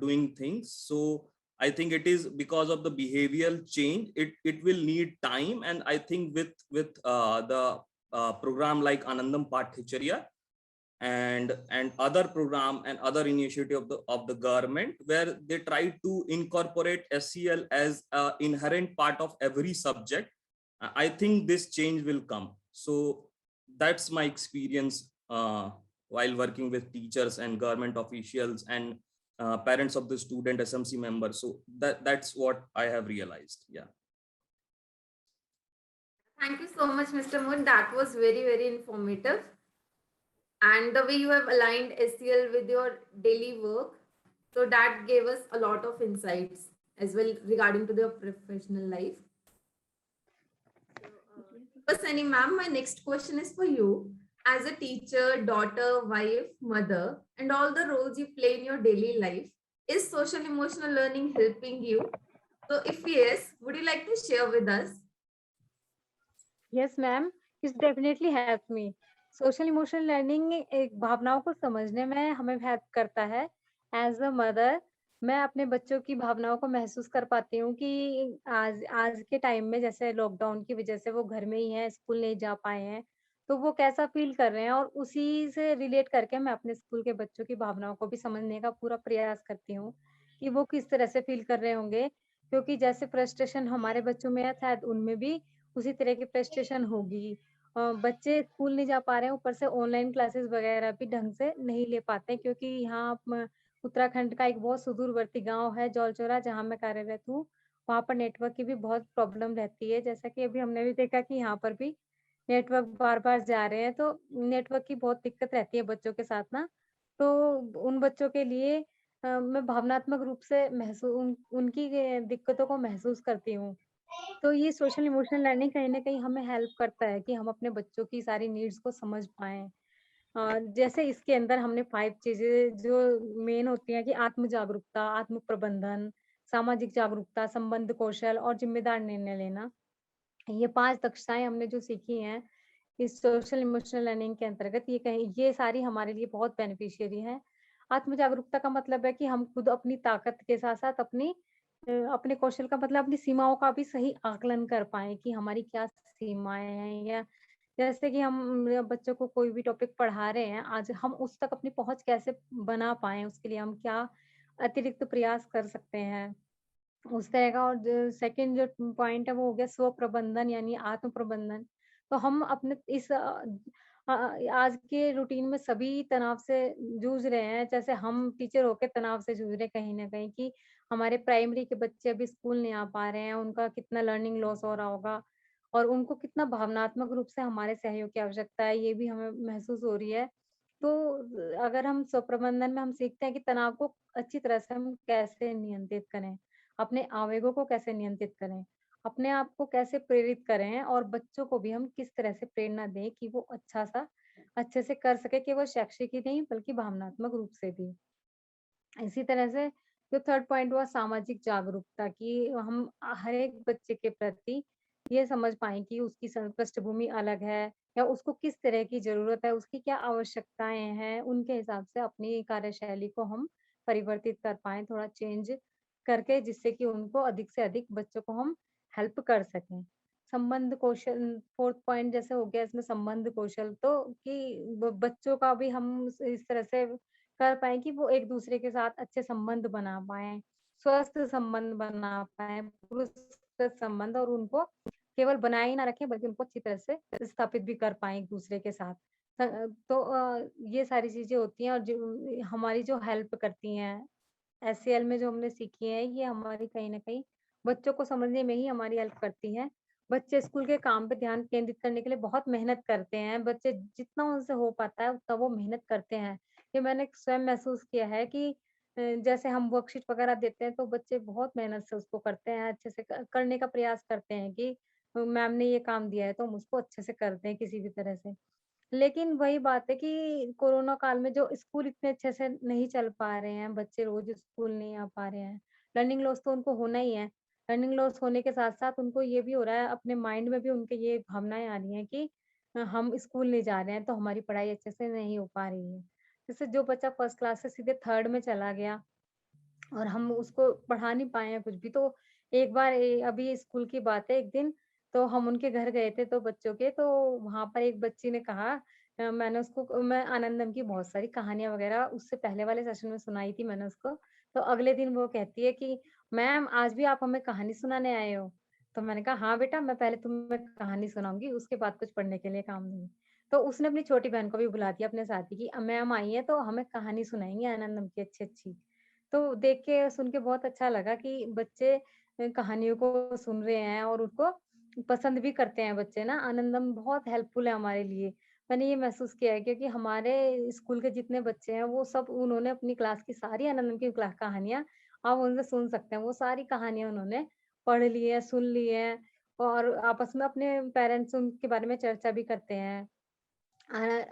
doing things. So I think it is because of the behavioral change, it will need time. And I think with the program like Anandam Pathacharya, and other program and other initiative of the government, where they try to incorporate SCL as an inherent part of every subject, I think this change will come. So that's my experience while working with teachers and government officials and parents of the student SMC members. So that's what I have realized. Yeah. Thank you so much, Mr. Moon. That was very, very informative. and the way you have aligned SEL with your daily work. So that gave us a lot of insights as well regarding to their professional life. Pasani ma'am, my next question is for you. As a teacher, daughter, wife, mother, and all the roles you play in your daily life, is social emotional learning helping you? So if yes, would you like to share with us? Yes ma'am, it's definitely help me. Social emotional learning एक भावनाओं को समझने में हमें help करता है। As a mother मैं अपने बच्चों की भावनाओं को महसूस कर पाती हूँ कि आज आज के टाइम में जैसे लॉकडाउन की वजह से वो घर में ही हैं, स्कूल नहीं जा पाए हैं, तो वो कैसा फील कर रहे हैं और उसी से रिलेट करके मैं अपने स्कूल के बच्चों की भावनाओं को भी समझने का पूरा प्रयास करती हूँ कि वो किस तरह से फील कर रहे होंगे। क्योंकि जैसे फ्रस्ट्रेशन हमारे बच्चों में है, शायद उनमें भी उसी तरह की फ्रस्ट्रेशन होगी। बच्चे स्कूल नहीं जा पा रहे हैं, ऊपर से ऑनलाइन क्लासेस वगैरह भी ढंग से नहीं ले पाते हैं क्योंकि यहाँ उत्तराखंड का एक बहुत सुदूरवर्ती गाँव है जौलचौरा जहाँ मैं कार्यरत हूँ। वहाँ पर नेटवर्क की भी बहुत प्रॉब्लम रहती है। जैसा कि अभी हमने भी देखा कि यहाँ पर भी नेटवर्क बार-बार जा रहे हैं, तो नेटवर्क की बहुत दिक्कत रहती है बच्चों के साथ ना। तो उन बच्चों के लिए मैं भावनात्मक रूप से उनकी दिक्कतों को महसूस करती हूँ। तो ये सोशल इमोशनल लर्निंग कहीं न कहीं हमें हेल्प करता है कि हम अपने बच्चों की सारी नीड्स को समझ पाएँ। जैसे इसके अंदर हमने 5 चीज़ें जो मेन होती हैं कि आत्म जागरूकता, आत्म प्रबंधन, सामाजिक जागरूकता, संबंध कौशल और जिम्मेदार निर्णय लेना। ये 5 दक्षताएँ हमने जो सीखी हैं, इस सोशल इमोशनल लर्निंग के अंतर्गत ये सारी हमारे लिए बहुत बेनिफिशियरी हैं। आत्म जागरूकता का मतलब है कि हम खुद अपनी ताकत के साथ-साथ अपने कौशल का मतलब अपनी सीमाओं का भी सही आकलन कर पाएँ कि हमारी क्या सीमाएँ हैं या जैसे कि हम बच्चों को कोई भी टॉपिक पढ़ा रहे हैं, आज हम उस तक अपनी पहुँच कैसे बना पाएँ, उसके लिए हम क्या अतिरिक्त प्रयास कर सकते हैं। उस तरह का और सेकंड जो पॉइंट है वो हो गया स्व प्रबंधन यानी आत्म प्रबंधन। तो हम अपने आज के रूटीन में सभी तनाव से जूझ रहे हैं, जैसे हम टीचर होके तनाव से जूझ रहे हैं कहीं न कहीं कि हमारे प्राइमरी के बच्चे अभी स्कूल नहीं आ पा रहे हैं, उनका कितना लर्निंग लॉस हो रहा होगा और उनको कितना भावनात्मक रूप से हमारे सहयोग की आवश्यकता है, ये भी हमें महसूस हो रही है। तो अगर हम स्व प्रबंधन में हम सीखते हैं कि तनाव को अच्छी तरह से हम कैसे नियंत्रित करें। अपने आवेगों को कैसे नियंत्रित करें, अपने आप को कैसे प्रेरित करें और बच्चों को भी हम किस तरह से प्रेरणा दें कि वो अच्छे से कर सके कि वो शैक्षिक ही नहीं बल्कि भावनात्मक रूप से भी। इसी तरह से जो थर्ड पॉइंट हुआ सामाजिक जागरूकता कि हम हर एक बच्चे के प्रति ये समझ पाएँ कि उसकी पृष्ठभूमि अलग है या उसको किस तरह की ज़रूरत है, उसकी क्या आवश्यकताएँ हैं, उनके हिसाब से अपनी कार्यशैली को हम परिवर्तित कर पाएँ, थोड़ा चेंज करके जिससे कि उनको अधिक से अधिक बच्चों को हम हेल्प कर सकें। संबंध कौशल फोर्थ पॉइंट जैसे हो गया इसमें संबंध कौशल तो कि ब बच्चों का भी हम इस तरह से कर पाएँ कि वो एक-दूसरे के साथ अच्छे संबंध बना पाएँ, स्वस्थ संबंध बना पाएँ, पुरुषकृत संबंध और उनको केवल बनाए ही ना रखें बल्कि उनको अच्छी तरह से स्थापित भी कर पाएँ एक-दूसरे के साथ। तो ये सारी चीज़ें होती हैं और जो हमारी जो हेल्प करती हैं, एससीएल में जो हमने सीखी है, ये हमारी कहीं न कहीं बच्चों को समझने में ही हमारी हेल्प करती हैं। बच्चे स्कूल के काम पे ध्यान केंद्रित करने के लिए बहुत मेहनत करते हैं, बच्चे जितना उनसे हो पाता है उतना वो मेहनत करते हैं। ये मैंने स्वयं महसूस किया है कि जैसे हम वर्कशीट वगैरह देते हैं तो बच्चे बहुत मेहनत से उसको करते हैं, अच्छे से करने का प्रयास करते हैं कि मैम ने ये काम दिया है तो हम उसको अच्छे से कर दें किसी भी तरह से। लेकिन वही बात है कि कोरोना काल में जो स्कूल इतने अच्छे से नहीं चल पा रहे हैं, बच्चे रोज़ स्कूल नहीं आ पा रहे हैं। लर्निंग लॉस तो उनको होना ही है। लर्निंग लॉस होने के साथ-साथ उनको ये भी हो रहा है, अपने माइंड में भी उनके ये भावनाएँ आ रही हैं कि हम स्कूल नहीं जा रहे हैं, तो हमारी पढ़ाई अच्छे से नहीं हो पा रही है। जैसे जो बच्चा फर्स्ट क्लास से सीधे थर्ड में चला गया और हम उसको पढ़ा नहीं पाए हैं कुछ भी। तो एक बार अभी स्कूल की बात है, एक दिन तो हम उनके घर गए थे तो बच्चों के, तो वहाँ पर एक बच्ची ने कहा मैं आनंदम की बहुत सारी कहानियाँ वग़ैरह उससे पहले वाले सेशन में सुनाई थी मैंने उसको। तो अगले दिन वो कहती है कि मैम आज भी आप हमें कहानी सुनाने आए हो? तो मैंने कहा हाँ बेटा, मैं पहले तुम्हें कहानी सुनाऊँगी, उसके बाद कुछ पढ़ने के लिए काम दूँगी। तो उसने अपनी छोटी बहन को भी बुला दिया अपने साथ ही कि मैम आई हैं तो हमें कहानी सुनाएँगी आनंदम की अच्छी-अच्छी। तो देख के सुन के बहुत अच्छा लगा कि बच्चे कहानियों को सुन रहे हैं और उसको पसंद भी करते हैं बच्चे ना। आनंदम बहुत हेल्पफुल है हमारे लिए। मैंने ये महसूस किया है, क्योंकि हमारे स्कूल के जितने बच्चे हैं वो सब उन्होंने अपनी क्लास की सारी आनंदम की क्लास कहानियाँ आप उनसे सुन सकते हैं। वो सारी कहानियाँ उन्होंने पढ़ ली है, सुन ली है और आपस में अपने पेरेंट्स उनके बारे में चर्चा भी करते हैं।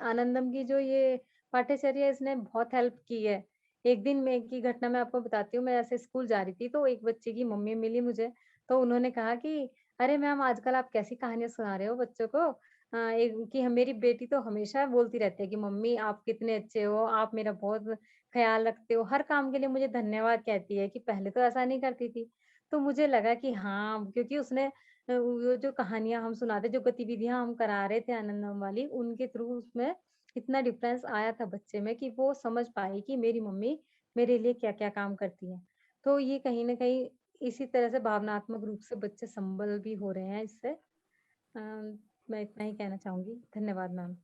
आनंदम की जो ये पाठ्यचर्या है, इसने बहुत हेल्प की है। एक दिन में की घटना मैं आपको बताती हूँ, मैं ऐसे स्कूल जा रही थी तो एक बच्चे की मम्मी मिली मुझे, तो उन्होंने कहा कि अरे मैम, आजकल आप कैसी कहानियाँ सुना रहे हो बच्चों को? एक कि मेरी बेटी तो हमेशा बोलती रहती है कि मम्मी आप कितने अच्छे हो, आप मेरा बहुत ख़्याल रखते हो, हर काम के लिए मुझे धन्यवाद कहती है, कि पहले तो ऐसा नहीं करती थी। तो मुझे लगा कि हाँ, क्योंकि उसने वो जो कहानियाँ हम सुनाते, जो गतिविधियाँ हम करा रहे थे आनंदम वाली, उनके थ्रू उसमें इतना डिफरेंस आया था बच्चे में कि वो समझ पाई कि मेरी मम्मी मेरे लिए क्या-क्या काम करती है। तो ये कहीं न कहीं इसी तरह से भावनात्मक रूप से बच्चे संबल भी हो रहे हैं इससे। मैं इतना ही कहना चाहूँगी। धन्यवाद ma'am.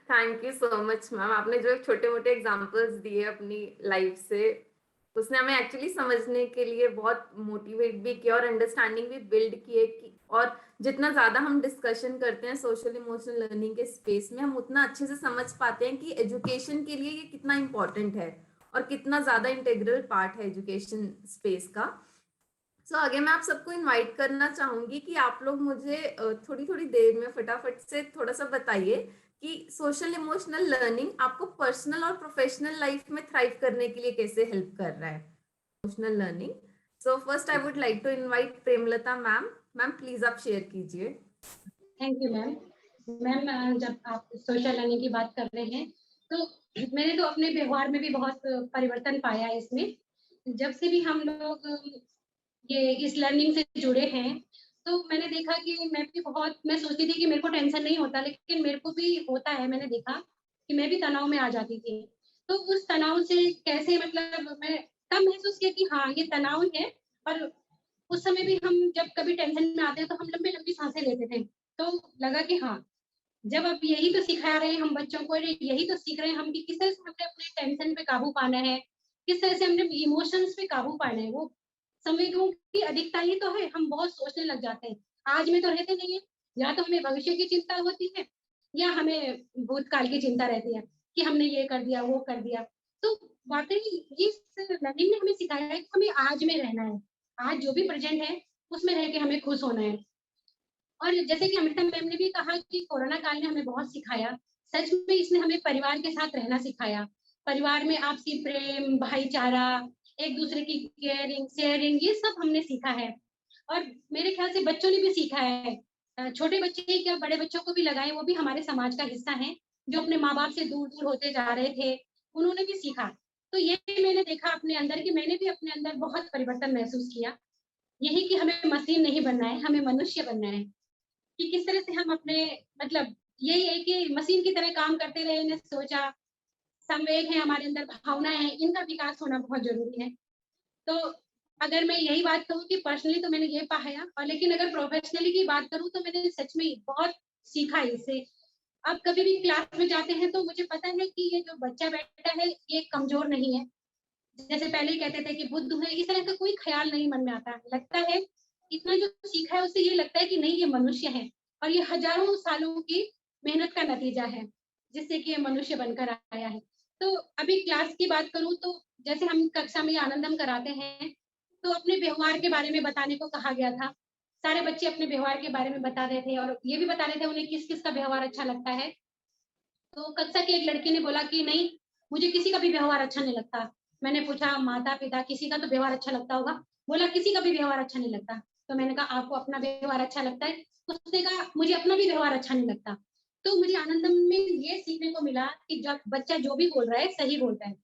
Thank you so much ma'am. आपने जो छोटे-मोटे एग्जांपल्स दिए अपनी लाइफ से, उसने हमें एक्चुअली समझने के लिए बहुत मोटिवेट भी किया और अंडरस्टैंडिंग भी बिल्ड की है कि और जितना ज़्यादा हम डिस्कशन करते हैं सोशल इमोशनल लर्निंग के स्पेस में, हम उतना अच्छे से समझ पाते हैं कि एजुकेशन के लिए ये कितना इम्पोर्टेंट है और कितना ज़्यादा इंटीग्रल पार्ट है एजुकेशन स्पेस का। सो आगे मैं आप सबको इनवाइट करना चाहूंगी कि आप लोग मुझे थोड़ी थोड़ी देर में फटाफट से थोड़ा सा बताइए कि सोशल इमोशनल लर्निंग आपको पर्सनल और प्रोफेशनल लाइफ में थ्राइव करने के लिए कैसे हेल्प कर रहा है, emotional learning. So first I would like to invite Premlata ma'am. Ma'am please आप शेयर कीजिए। Thank you ma'am. मैम, जब आप सोशल लर्निंग की बात कर रहे हैं तो मैंने तो अपने व्यवहार में भी बहुत परिवर्तन पाया है इसमें। जब से भी हम लोग ये इस लर्निंग से जुड़े हैं तो मैंने देखा कि मैं सोचती थी कि मेरे को टेंशन नहीं होता, लेकिन मेरे को भी होता है। मैंने देखा कि मैं भी तनाव में आ जाती थी। तो उस तनाव से कैसे, मतलब मैं तब महसूस किया कि हाँ ये तनाव है। और उस समय भी हम जब कभी टेंशन में आते हैं तो हम लंबी लंबी सांसें लेते थे। तो लगा कि हाँ, जब अब यही तो सिखा रहे हैं हम बच्चों को, यही तो सीख रहे हैं हम कि किस तरह से हमने अपने टेंशन पे काबू पाना है, किस तरह से हमने इमोशंस पे काबू पाना है। वो संवेगों की अधिकता ही तो है, हम बहुत सोचने लग जाते हैं। आज में तो रहते नहीं है, या तो हमें भविष्य की चिंता होती है या हमें भूतकाल की चिंता रहती है कि हमने ये कर दिया वो कर दिया। तो वाकई इस लर्निंग ने हमें सिखाया है कि हमें आज में रहना है, आज जो भी प्रेजेंट है उसमें रह के हमें खुश होना है। और जैसे कि अमृता मैम ने भी कहा कि कोरोना काल ने हमें बहुत सिखाया। सच में इसने हमें परिवार के साथ रहना सिखाया। परिवार में आपसी प्रेम, भाईचारा, एक दूसरे की केयरिंग, शेयरिंग, ये सब हमने सीखा है। और मेरे ख्याल से बच्चों ने भी सीखा है। छोटे बच्चे ही क्या, बड़े बच्चों को भी लगाए, वो भी हमारे समाज का हिस्सा हैं, जो अपने माँ-बाप से दूर-दूर होते जा रहे थे, उन्होंने भी सीखा। तो ये मैंने देखा अपने अंदर कि मैंने भी अपने अंदर बहुत परिवर्तन महसूस किया। यही कि हमें मशीन नहीं बनना है, हमें मनुष्य बनना है। कि किस तरह से हम अपने, मतलब यही है कि मशीन की तरह काम करते रहे, ने सोचा संवेग है हमारे अंदर, भावनाएं हैं, इनका विकास होना बहुत जरूरी है। तो अगर मैं यही बात कहूँ कि पर्सनली तो मैंने ये पाया, और लेकिन अगर प्रोफेशनली की बात करूँ तो मैंने सच में बहुत सीखा इससे। अब कभी भी क्लास में जाते हैं तो मुझे पता है कि ये जो बच्चा बैठा है ये कमजोर नहीं है। जैसे पहले ही कहते थे कि बुद्धू है, इस तरह का कोई ख्याल नहीं मन में आता। लगता है इतना जो सीखा है उससे ये लगता है कि नहीं, ये मनुष्य है और ये हजारों सालों की मेहनत का नतीजा है जिससे कि ये मनुष्य बनकर आया है। तो अभी क्लास की बात करूं तो जैसे हम कक्षा में आनंदम कराते हैं तो अपने व्यवहार के बारे में बताने को कहा गया था। सारे बच्चे अपने व्यवहार के बारे में बता रहे थे और ये भी बता रहे थे उन्हें किस किस का व्यवहार अच्छा लगता है। तो कक्षा की एक लड़की ने बोला कि नहीं, मुझे किसी का भी व्यवहार अच्छा नहीं लगता। मैंने पूछा माता पिता किसी का तो व्यवहार अच्छा लगता होगा। बोला किसी का भी व्यवहार अच्छा नहीं लगता। तो मैंने कहा आपको अपना व्यवहार अच्छा लगता है? उसने कहा मुझे अपना भी व्यवहार अच्छा नहीं लगता। तो मुझे आनंदम में ये सीखने को मिला कि जब बच्चा जो भी बोल रहा है सही बोलता है।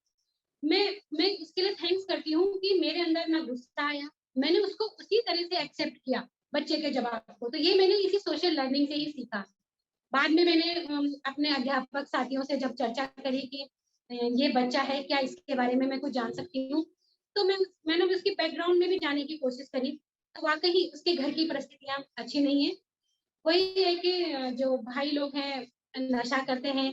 मैं इसके लिए थैंक्स करती हूँ कि मेरे अंदर ना गुस्सा आया, मैंने उसको उसी तरह से एक्सेप्ट किया बच्चे के जवाब को। तो ये मैंने इसी सोशल लर्निंग से ही सीखा। बाद में मैंने अपने अध्यापक साथियों से जब चर्चा करी कि ये बच्चा है, क्या इसके बारे में मैं कुछ जान सकती हूँ? तो मैंने उसके बैकग्राउंड में भी जाने की कोशिश करी। तो वाक़ई उसके घर की परिस्थितियाँ अच्छी नहीं है। वही है कि जो भाई लोग हैं नशा करते हैं,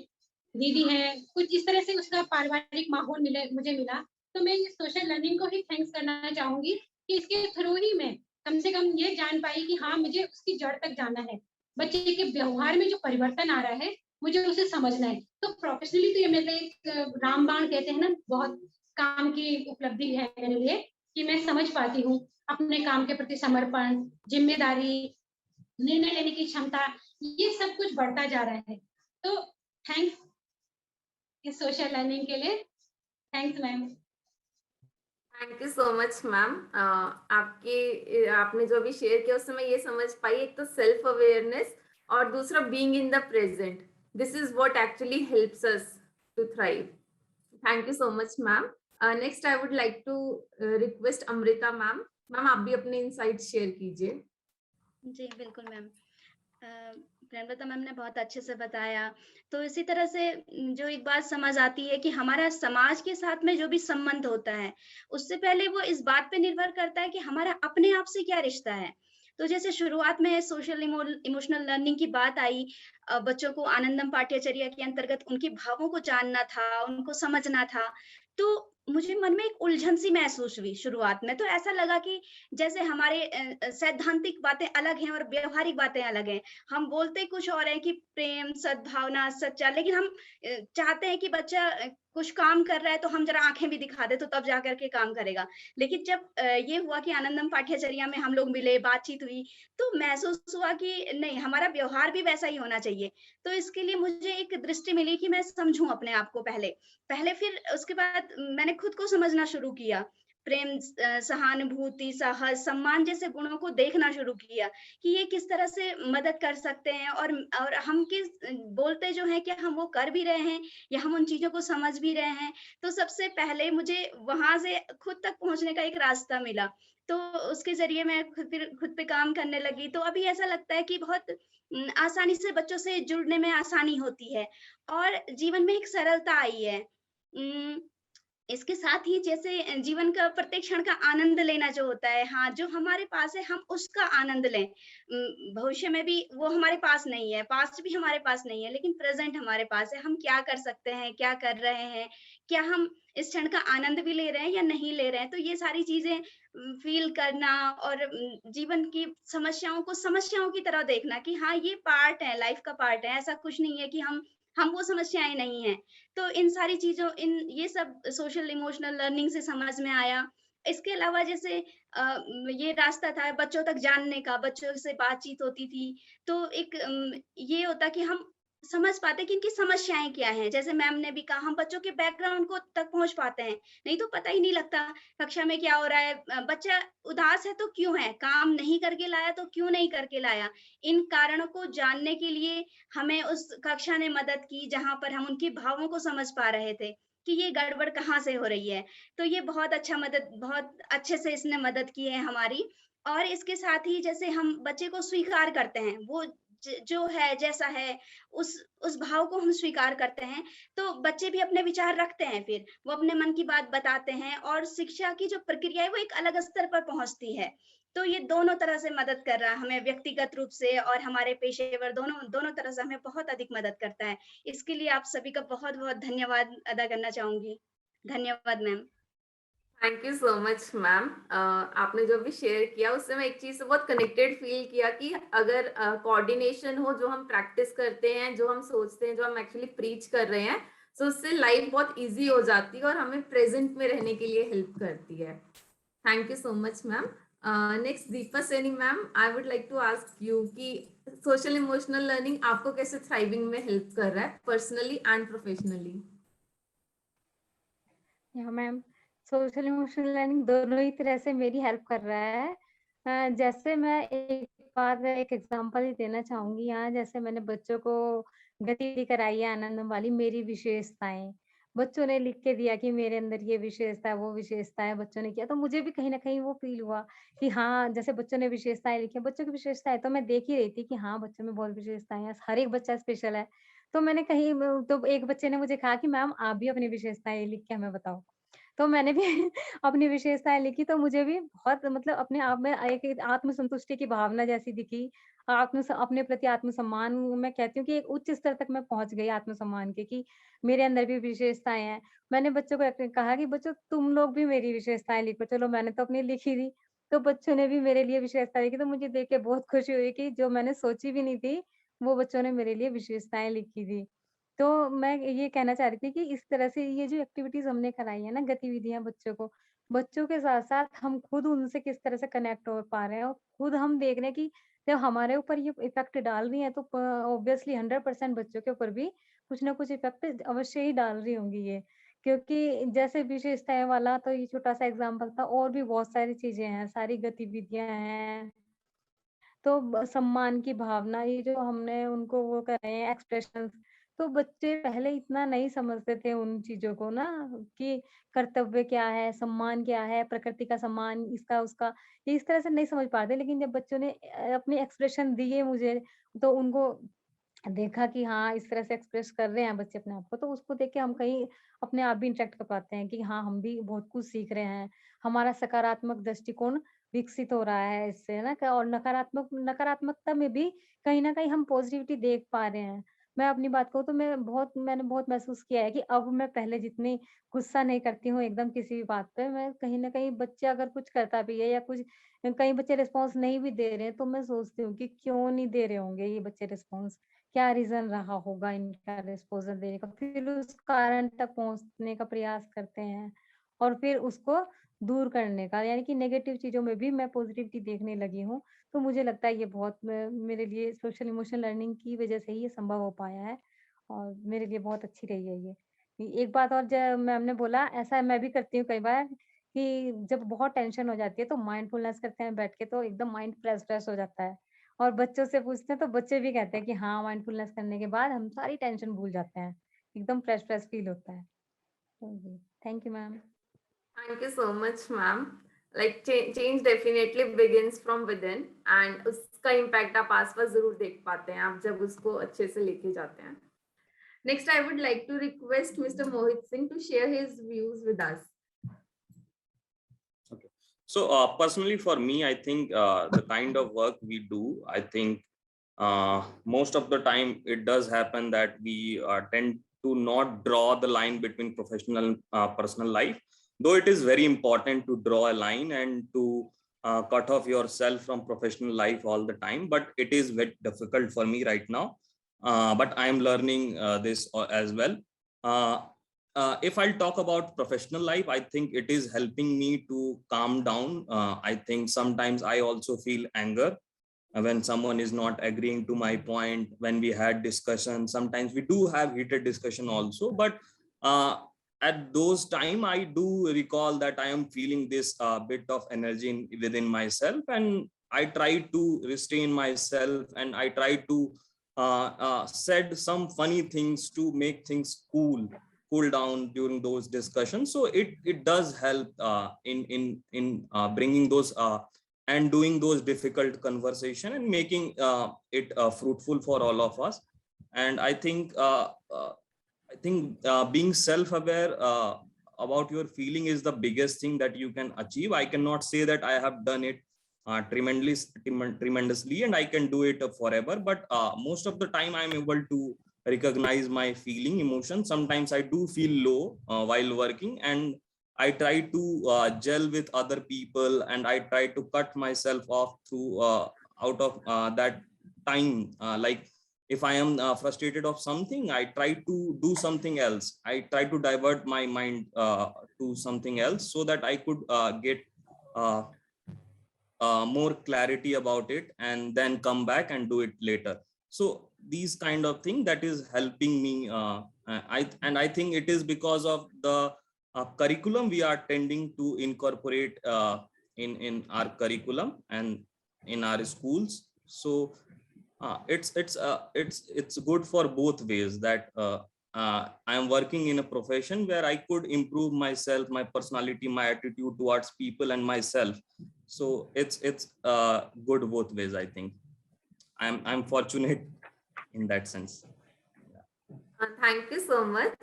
दीदी हैं, कुछ इस तरह से उसका पारिवारिक माहौल मुझे मिला। तो मैं ये सोशल लर्निंग को ही थैंक्स करना चाहूँगी कि इसके थ्रू ही मैं कम से कम ये जान पाई कि हाँ, मुझे उसकी जड़ तक जाना है। बच्चे के व्यवहार में जो परिवर्तन आ रहा है, मुझे उसे समझना है। तो प्रोफेशनली तो ये मेरे लिए एक रामबाण कहते हैं ना, बहुत काम की उपलब्धि है मेरे लिए कि मैं समझ पाती हूँ अपने काम के प्रति समर्पण, जिम्मेदारी, निर्णय लेने की क्षमता, ये सब कुछ बढ़ता जा रहा है। तो थैंक्स इस सोशल लर्निंग के लिए। Thanks ma'am. Thank you so much ma'am. आपने जो अभी शेयर किया उससे मैं ये समझ पाई, एक तो सेल्फ अवेयरनेस और दूसरा being in the present, this is what actually helps us to thrive. Thank you so much ma'am. Next I would like to request Amrita ma'am. Ma'am आप भी अपने इनसाइट्स शेयर कीजिए। जी बिल्कुल मैम। प्रेमलता मैम ने बहुत अच्छे से बताया। तो इसी तरह से जो एक बात समझ आती है कि हमारा समाज के साथ में जो भी संबंध होता है, उससे पहले वो इस बात पे निर्भर करता है कि हमारा अपने आप से क्या रिश्ता है। तो जैसे शुरुआत में सोशल इमोशनल लर्निंग की बात आई, बच्चों को आनंदम पाठ्यचर्या के अंतर्गत उनके भावों को जानना था, उनको समझना था। तो मुझे मन में एक उलझन सी महसूस हुई शुरुआत में। तो ऐसा लगा कि जैसे हमारे सैद्धांतिक बातें अलग हैं और व्यवहारिक बातें अलग हैं। हम बोलते कुछ और हैं कि प्रेम, सद्भावना, सच्चा, लेकिन हम चाहते हैं कि बच्चा कुछ काम कर रहा है तो हम जरा आंखें भी दिखा दे तो तब जा करके काम करेगा। लेकिन जब ये हुआ कि आनंदम पाठ्यचर्या में हम लोग मिले, बातचीत हुई, तो महसूस हुआ कि नहीं, हमारा व्यवहार भी वैसा ही होना चाहिए। तो इसके लिए मुझे एक दृष्टि मिली कि मैं समझूं अपने आप को पहले। फिर उसके बाद मैंने खुद को समझना शुरू किया। प्रेम, सहानुभूति, साहस, सम्मान जैसे गुणों को देखना शुरू किया कि ये किस तरह से मदद कर सकते हैं, और हम किस बोलते जो हैं क्या हम वो कर भी रहे हैं या हम उन चीजों को समझ भी रहे हैं। तो सबसे पहले मुझे वहां से खुद तक पहुंचने का एक रास्ता मिला। तो उसके जरिए मैं खुद पे काम करने लगी। तो अभी ऐसा लगता है कि बहुत आसानी से बच्चों से जुड़ने में आसानी होती है और जीवन में एक सरलता आई है। उम, इसके साथ ही जैसे जीवन का प्रत्येक क्षण का आनंद लेना जो होता है, हाँ, जो हमारे पास है हम उसका आनंद लें। भविष्य में भी वो हमारे पास नहीं है, पास्ट भी हमारे पास नहीं है, लेकिन प्रेजेंट हमारे पास है। हम क्या कर सकते हैं, क्या कर रहे हैं, क्या हम इस क्षण का आनंद भी ले रहे हैं या नहीं ले रहे हैं। तो ये सारी चीजें फील करना और जीवन की समस्याओं को समस्याओं की तरह देखना कि हाँ, ये पार्ट है, लाइफ का पार्ट है। ऐसा कुछ नहीं है कि हम वो समस्याएं नहीं है। तो इन सारी चीज़ों इन ये सब सोशल इमोशनल लर्निंग से समझ में आया। इसके अलावा जैसे ये रास्ता था बच्चों तक जानने का, बच्चों से बातचीत होती थी, तो एक ये होता कि हम समझ पाते कि इनकी समस्याएँ क्या हैं। जैसे मैम ने भी कहा, हम बच्चों के बैकग्राउंड को तक पहुँच पाते हैं, नहीं तो पता ही नहीं लगता कक्षा में क्या हो रहा है। बच्चा उदास है तो क्यों है? काम नहीं करके लाया तो क्यों नहीं करके लाया? इन कारणों को जानने के लिए हमें उस कक्षा ने मदद की जहाँ पर हम उनके भावों को समझ पा रहे थे कि ये गड़बड़ कहाँ से हो रही है। तो ये बहुत अच्छे से इसने मदद की है हमारी। और इसके साथ ही जैसे हम बच्चे को स्वीकार करते हैं, वो जो है जैसा है, उस भाव को हम स्वीकार करते हैं, तो बच्चे भी अपने विचार रखते हैं। फिर वो अपने मन की बात बताते हैं और शिक्षा की जो प्रक्रिया है वो एक अलग स्तर पर पहुंचती है। तो ये दोनों तरह से मदद कर रहा है हमें, व्यक्तिगत रूप से और हमारे पेशेवर, दोनों दोनों तरह से हमें बहुत अधिक मदद करता है। इसके लिए आप सभी का बहुत-बहुत धन्यवाद अदा करना चाहूँगी। धन्यवाद ma'am. Thank you so much ma'am. आपने जो भी शेयर किया उससे मैं एक चीज से बहुत कनेक्टेड फील किया कि अगर कोऑर्डिनेशन हो, जो हम प्रैक्टिस करते हैं, जो हम सोचते हैं, जो हम एक्चुअली प्रीच कर रहे हैं, तो उससे लाइफ बहुत इजी हो जाती है और हमें प्रेजेंट में रहने के लिए हेल्प करती है। Thank you so much ma'am. Next Deepa Saini ma'am, I would like to ask you कि सोशल इमोशनल लर्निंग आपको कैसे थ्राइविंग में हेल्प कर रहा है, पर्सनली एंड प्रोफेशनली? या मैम, सोशल इमोशनल लर्निंग दोनों ही तरह से मेरी हेल्प कर रहा है। जैसे मैं एक एग्जांपल ही देना चाहूँगी यहाँ। जैसे मैंने बच्चों को गतिविधि कराई है आनंदम वाली, मेरी विशेषताएँ। बच्चों ने लिख के दिया कि मेरे अंदर ये विशेषता है, वो विशेषता है, बच्चों ने किया। तो मुझे भी कहीं न कहीं वो फ़ील हुआ कि हाँ, जैसे बच्चों ने विशेषताएँ लिखी हैं, बच्चों की विशेषताएँ तो मैं देख ही रही थी कि हाँ, बच्चों में बहुत विशेषताएँ हैं, हर एक बच्चा स्पेशल है। तो मैंने कहीं तो एक बच्चे ने मुझे कहा कि मैम आप भी अपनी विशेषताएँ लिख के हमें बताओ। तो मैंने भी अपनी विशेषताएँ लिखी, तो मुझे भी बहुत मतलब अपने आप में एक आत्मसंतुष्टि की भावना जैसी दिखी। अपने प्रति आत्मसम्मान, मैं कहती हूँ कि एक उच्च स्तर तक मैं पहुँच गई आत्मसम्मान के, कि मेरे अंदर भी विशेषताएँ हैं। मैंने बच्चों को कहा कि बच्चों तुम लोग भी मेरी विशेषताएँ लिखो। चलो मैंने तो अपनी लिख ही दी, तो बच्चों ने भी मेरे लिए विशेषताएँ लिखी, तो मुझे देख के बहुत खुशी हुई कि जो मैंने सोची भी नहीं थी, वो बच्चों ने मेरे लिए विशेषताएँ लिखी थी। तो मैं ये कहना चाह रही थी कि इस तरह से ये जो एक्टिविटीज़ हमने कराई है ना, गतिविधियाँ बच्चों को, बच्चों के साथ-साथ हम खुद उनसे किस तरह से कनेक्ट हो पा रहे हैं और खुद हम देख रहे हैं कि जब हमारे ऊपर ये इफ़ेक्ट डाल रही है तो ऑब्वियसली 100% बच्चों के ऊपर भी कुछ ना कुछ इफ़ेक्ट अवश्य ही डाल रही होंगी ये। क्योंकि जैसे विशेषताएँ वाला तो ये छोटा-सा एग्ज़ाम्पल था, और भी बहुत सारी चीज़ें हैं, सारी गतिविधियाँ हैं। तो सम्मान की भावना, ये जो हमने उनको वो कराए हैं एक्सप्रेशंस, तो बच्चे पहले इतना नहीं समझते थे उन चीज़ों को ना, कि कर्तव्य क्या है, सम्मान क्या है, प्रकृति का सम्मान, इसका उसका, ये इस तरह से नहीं समझ पाते। लेकिन जब बच्चों ने अपने एक्सप्रेशन दिए मुझे, तो उनको देखा कि हाँ, इस तरह से एक्सप्रेस कर रहे हैं बच्चे अपने आप को, तो उसको देख के हम कहीं अपने आप भी इंटरैक्ट कर पाते हैं कि हाँ, हम भी बहुत कुछ सीख रहे हैं। हमारा सकारात्मक दृष्टिकोण विकसित हो रहा है इससे ना, और नकारात्मकता में भी कहीं न कहीं हम पॉजिटिविटी देख पा रहे हैं। मैं अपनी बात कहूँ तो मैंने बहुत महसूस किया है कि अब मैं पहले जितनी गुस्सा नहीं करती हूँ एकदम किसी भी बात पे, मैं कहीं न कहीं बच्चे अगर कुछ करता भी है या कुछ, कई बच्चे रिस्पॉन्स नहीं भी दे रहे हैं, तो मैं सोचती हूँ कि क्यों नहीं दे रहे होंगे ये बच्चे रिस्पॉन्स? क्या रीज़न रहा होगा इनका डिस्पोज़ल देने का? फिर उस कारण तक पहुँचने का प्रयास करते हैं और फिर उसको दूर करने का, यानी कि नेगेटिव चीज़ों में भी मैं पॉज़िटिविटी देखने लगी हूँ। तो मुझे लगता है ये बहुत मेरे लिए सोशल इमोशनल लर्निंग की वज़ह से ही ये संभव हो पाया है और मेरे लिए बहुत अच्छी रही है ये। एक बात और, ज मैम ने बोला, ऐसा मैं भी करती हूँ कई बार कि जब बहुत टेंशन हो जाती है तो माइंडफुलनेस करते हैं बैठ के, तो एकदम माइंड फ्रेश हो जाता है। और बच्चों से पूछते हैं तो बच्चे भी कहते हैं कि हाँ, माइंडफुलनेस करने के बाद हम सारी टेंशन भूल जाते हैं। एकदम फ्रेश फील होता है। तो जी, thank you ma'am. Thank you so much, ma'am. Like change definitely begins from within, and उसका impact आप आसपास जरूर देख पाते हैं आप जब उसको अच्छे से लेके जाते हैं. Next, I would like to request Mr. Mohit Singh to share his views with us. Okay. So personally for me, I think the kind of work we do, I think most of the time it does happen that we tend to not draw the line between professional and personal life, though it is very important to draw a line and to cut off yourself from professional life all the time, but it is very difficult for me right now, but I am learning this as well. If I'll talk about professional life, I think it is helping me to calm down. I think sometimes I also feel anger when someone is not agreeing to my point. When we had discussion, sometimes we do have heated discussion also, but at those time I do recall that I am feeling this bit of energy within myself, and I try to restrain myself, and I try to said some funny things to make things cool down during those discussions. So it does help in bringing those and doing those difficult conversation and making it fruitful for all of us. And I think being self-aware about your feeling is the biggest thing that you can achieve. I cannot say that I have done it tremendously and I can do it forever, but most of the time I'm able to recognize my feeling emotion. Sometimes I do feel low while working, and I try to gel with other people, and I try to cut myself off through out of that time. Like if I am frustrated of something, I try to do something else. I try to divert my mind to something else so that I could get more clarity about it and then come back and do it later. So these kind of thing that is helping me. I think it is because of the curriculum we are tending to incorporate in our curriculum and in our schools. So it's good for both ways that I am working in a profession where I could improve myself, my personality, my attitude towards people and myself. So it's good both ways. I think I'm fortunate in that sense. Thank you so much.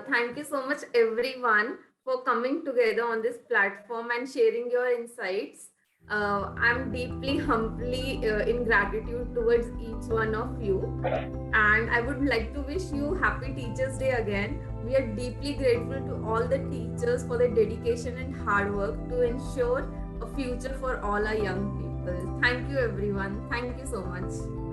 Thank you so much, everyone, for coming together on this platform and sharing your insights. I'm deeply, humbly in gratitude towards each one of you. And I would like to wish you Happy Teachers Day again. We are deeply grateful to all the teachers for their dedication and hard work to ensure a future for all our young people. Thank you, everyone. Thank you so much.